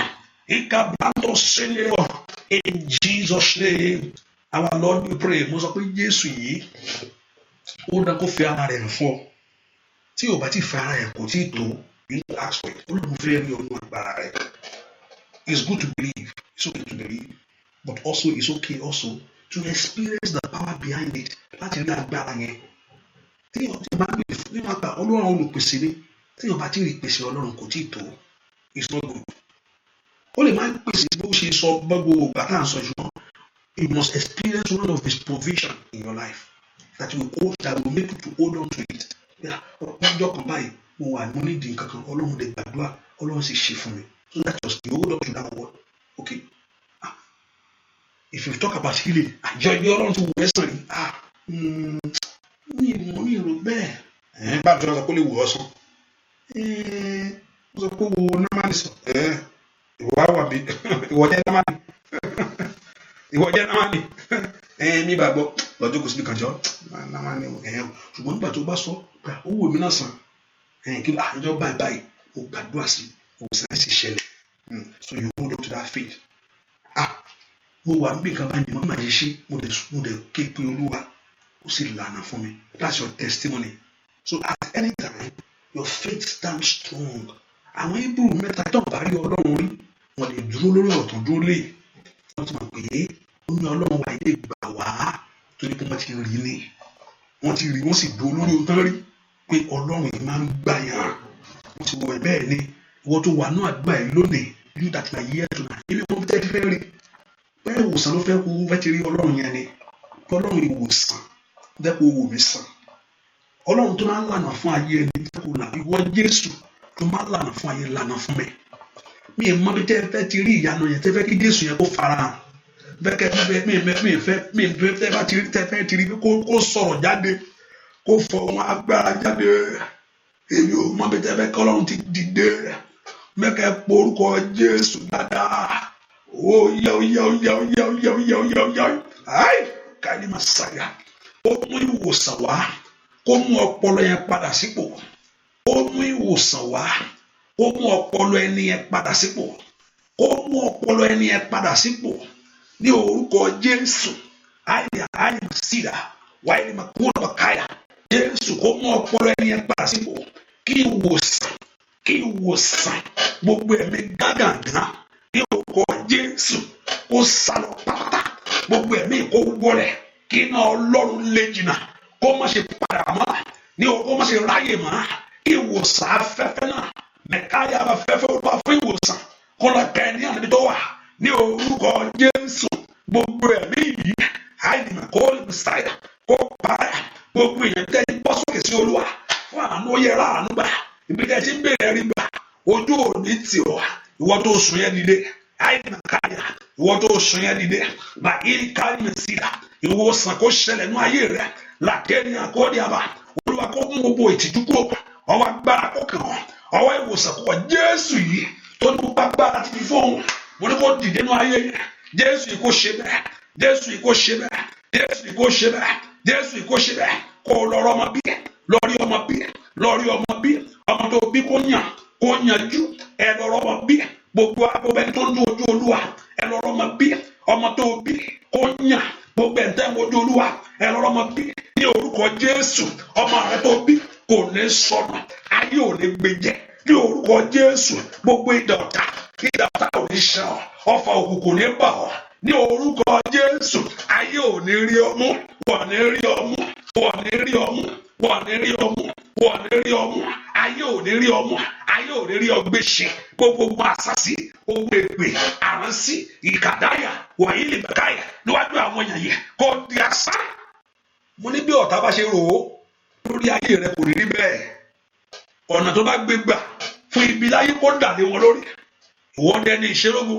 ikabrando senyo in Jesus name our Lord we pray mo sọ pé Jésù yìí ó dá kó fi ara rẹ̀ fún ọ tí o bá ti fi ara rẹ̀ kò tí ì tó you ask for it Olúwa fẹ́ rí ọdún agbára rẹ̀ it's good to believe it's okay to believe but also it's okay also to experience the power behind it láti rí agbára yẹn tí o ti máa ń gbé nínú àgbà Ọlọ́run olùpèsè ni tí o bá ti rí ìpèsè Ọlọ́run kò tí ì tó it's not good ó lè máa ń pèsè bó ṣe sọ gbogbo ògbà tá à ń sọ ṣùgbọ́n you must experience one of his provision in your life that will make you to hold on to it. Ọjọ́ kan báyìí mo wà mo ní ìdí nǹkan kan Ọlọ́run lè gbàdúrà Ọlọ́run sì ṣe fún mi so that just you hold on to that word okay if you talk about healing àjọ ìgbé Ọlọ́run tó wù ẹ́ sàn ní mo ní ìrò bẹ́ẹ̀ báwo ṣe wọ́n sọ pé ó lè wù ọ́ sàn wọ́n sọ pé wo námánì sàn ìwọ wà bí ìwọ jẹ́ námánì mi gbàgbọ́ lọ́jọ́ kò sí nìkan jọ námánì ṣùgbọ́n nígbà tó bá sọ pé owó mi náà sàn kí ló àjọ báyìí mo gbàdúrà sí òwòsàn sì ṣẹlẹ̀ so you hold on to that faith mo wà níbi kan báyìí mo máa yẹ ṣe mo dẹ̀ ké pé Olúwa ó sì lànà fún mi that's your testimony so at any time your faith stand strong àwọn Hebrew mẹ́ta tó ń bá rí Ọlọ́run rí wọ́n lè dúró lórí ọ̀tún dúró lé wọ́n ti mọ̀ pé ó ní Ọlọ́run wà ilé gbà wá torí pé wọ́n ti rí ni wọ́n sì dúró lórí ọ̀tún rí pé Ọlọ́run yìí máa ń gbà yàn wọ́n ti wọ̀ ẹ́ bẹ́ẹ̀ ni wọ́n tó wà náà àgbà ẹ̀ lónìí you that my year to now ilé wọn tẹ́ ti fẹ́ rí bẹ́ẹ̀ ìwòsàn ló fẹ́ kó fẹ́ ti rí Ọlọ́run yẹn ni Ọlọ́run ìwòsàn fẹ́ kó wò mí sàn Ọlọ́run tó máa ń lànà fún ayé ẹni fẹ́ kó là ìwọ Jésù tó máa ń lànà fún ayé lànà fún mi ì mọ bí tẹ́ fẹ́ ti rí ìyanu yẹn tẹ́ fẹ́ kí Jésù yẹn kó farahàn mi fẹ́ bá tẹ́ fẹ́ ti rí kó sọ̀rọ̀ jáde kó fọ wọn agbára jáde èmi ò mọ bí tẹ́ fẹ́ kí Ọlọ́run ti dìde mẹ́kẹ́ porúkọ Jésù dáadáa ó yá ayi káyọ̀ máa ṣàyà ó mú ìwòsàn wá kó mú ọpọlọ yẹn padà sípò ó mú ìwòsàn wá ó mú ọpọlọ ẹni yẹn padà sípò kó mú ọpọlọ ẹni ẹ padà sípò ní orúkọ Jésù. Àìlè síra wáyé makúrò bàkáyà. Jésù kó mú ọpọlọ ẹni ẹ padà sípò. Kí ìwòsàn gbogbo ẹ̀mí gágàgà ní orúkọ Jésù kó sálọ pátá. Gbogbo ẹ̀mí kó wọlé. Kí iná Ọlọ́run lè jìnnà kó má ṣe padà mọ́ ní orúkọ má ṣe ráyè mọ́. Ìwòsàn afẹ́fẹ́ náà mẹ̀káyà afẹ́fẹ́ olúwa fún ìwòsàn kó lọ kẹ́ ní àná tó wà ní orúkọ Jésù. Gbogbo ẹ̀mí yìí àìdìmọ̀ kó lè ṣàìdá kó para. Gbogbo èèyàn tẹ́lẹ̀ bọ́ sókè sí Olúwa fún àánú yẹra àánú gbà. Ibi tẹ́ ti ń bèrè rí gbà ojú òní tì ọ́. Ìwọ tó sùn yẹn dìde àìdìmọ̀ káyà. Ìwọ tó sùn yẹn dìde bá ìrì káyà mẹ́sìlá. Ìwòsàn kó ṣẹlẹ̀ ní ayé rẹ̀ làkẹ́ni àkọ́dí àbá. Olúwa kó mú gbogbo ìtìjú kúrò. Ọwọ́ agbára kó kàn án. Ọwọ́ ìwòsàn kó Jésù yìí tó ní gbogbo agbára ti fi fóun. Mo ní kó dìde ní ayé yẹn. Jésù yìí kó ṣe bẹ́ẹ̀. Jésù yìí kó ṣe bẹ́ẹ̀. Jésù yìí kó ṣe bẹ́ẹ̀. Jésù yìí kó ṣe bẹ́ẹ̀. Kó lọ́rọ́ ọmọ bí. Lọ́rí ọmọ bí. Lọ́rí ọmọ bí. Ọmọ tó bí kó yanjú. Ẹ lọ́rọ́ ọmọ bí. Gbogbo abọ́bẹ́ tó ń dún ojú Olúwa. Ẹ lọ́rọ́ ọmọ bí. Ọmọ tó bí kó yàn. Gbogbo ẹ̀ ń tẹ́ ojú Olúwa. Ẹ lọ́rọ́ ọmọ bí. Ní orúkọ Jésù. Ọmọ rẹ tó bí kò ní sọnù. Ayé ò ní gbèjẹ. Ní orúkọ Jésù. Gbogbo ìdọ̀tà ò ní ṣàn ọ́. Ọfà òkùnkùn ní bà ọ́. Ní orúkọ Jésù. Ayé ò ní rí ọmú. Wọ́n ní rí ọmú. Wọ́n ní rí ọmú. Wọ́n ní rí ọmú. Wọ́n ní rí ọmú. Ayé ò ní rí ọmú. Ayé ò ní rí ọgbẹ́ṣe. Gbogbo àṣàṣì, owó èpè, àránsí, ìkàdáyà, wọ̀nyí lè bàkáyà níwájú àwọn èèyàn yẹn kó di àṣà. Mo ní bí ọ̀tá bá ṣe rò ó lórí ayé rẹ kò ní rí bẹ́ẹ̀. Ọ̀nà tó bá gbé gbà fún ibi láyé kó dà lé wọn lórí. Ìwọ dẹni ìṣerógo,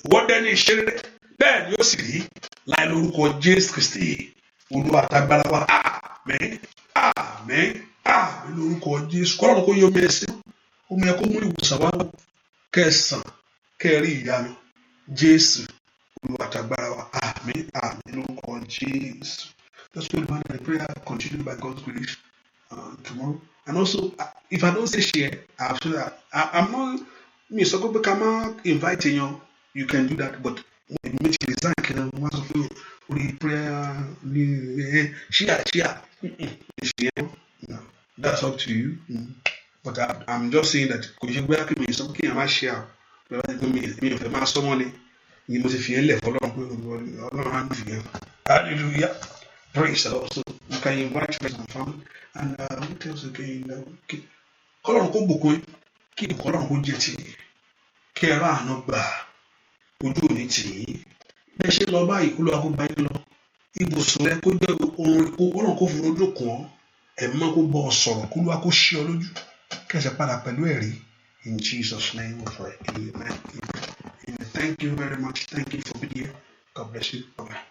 ìwọ dẹni ìṣeré. Bẹ́ẹ̀ ni ó sì rí láì lórúkọ Jésù Kristi Olúwa àtàgbàlà wa. Àmín, àmín, àmín lórúkọ Jésù. Kọ́lọ́run kó yọ omi ẹ̀sìn. Omi ẹ̀ kó mú ìwòsàn wá kẹsàn kẹrí ìyanu Jésù Olúwa àtàgbàlà wa. Àmín, àmín lórúkọ Jésù. That's what the prayer continued by God's grace tomorrow. And also, if I don't say share, I'm not. Me so go back. I'm inviting you. You can do that, but meet the sign. Once of you, we prayer, share. No, that's up to you. But I'm just saying that because you back me something I might share. Me if I someone, you must feel left for long. Hallelujah. Praise the Lord. So you can invite friends and family. And what else again? Kọ́lọ́run kó bùkún yín, kí Kọ́lọ́run kó jẹ́ ti yín, kí ẹ rà àánú gbà, ojú òní tì yín. Bẹ́ẹ̀ ṣe lọ báyìí, Olúwa kó bá yín lọ. Ibùsùn rẹ kó jẹ́ ohun kó Ọlọ́run kó fún ojú kàn ọ́. Ẹ̀mọ́ kó bọ́ ọ sọ̀rọ̀, kó Olúwa kó ṣí ọ lójú. Kẹsẹ̀ padà pẹ̀lú ẹ̀rí. In Jesus' name we pray. Amen. Amen. Thank you very much. Thank you for being here. God bless you. Bye-bye.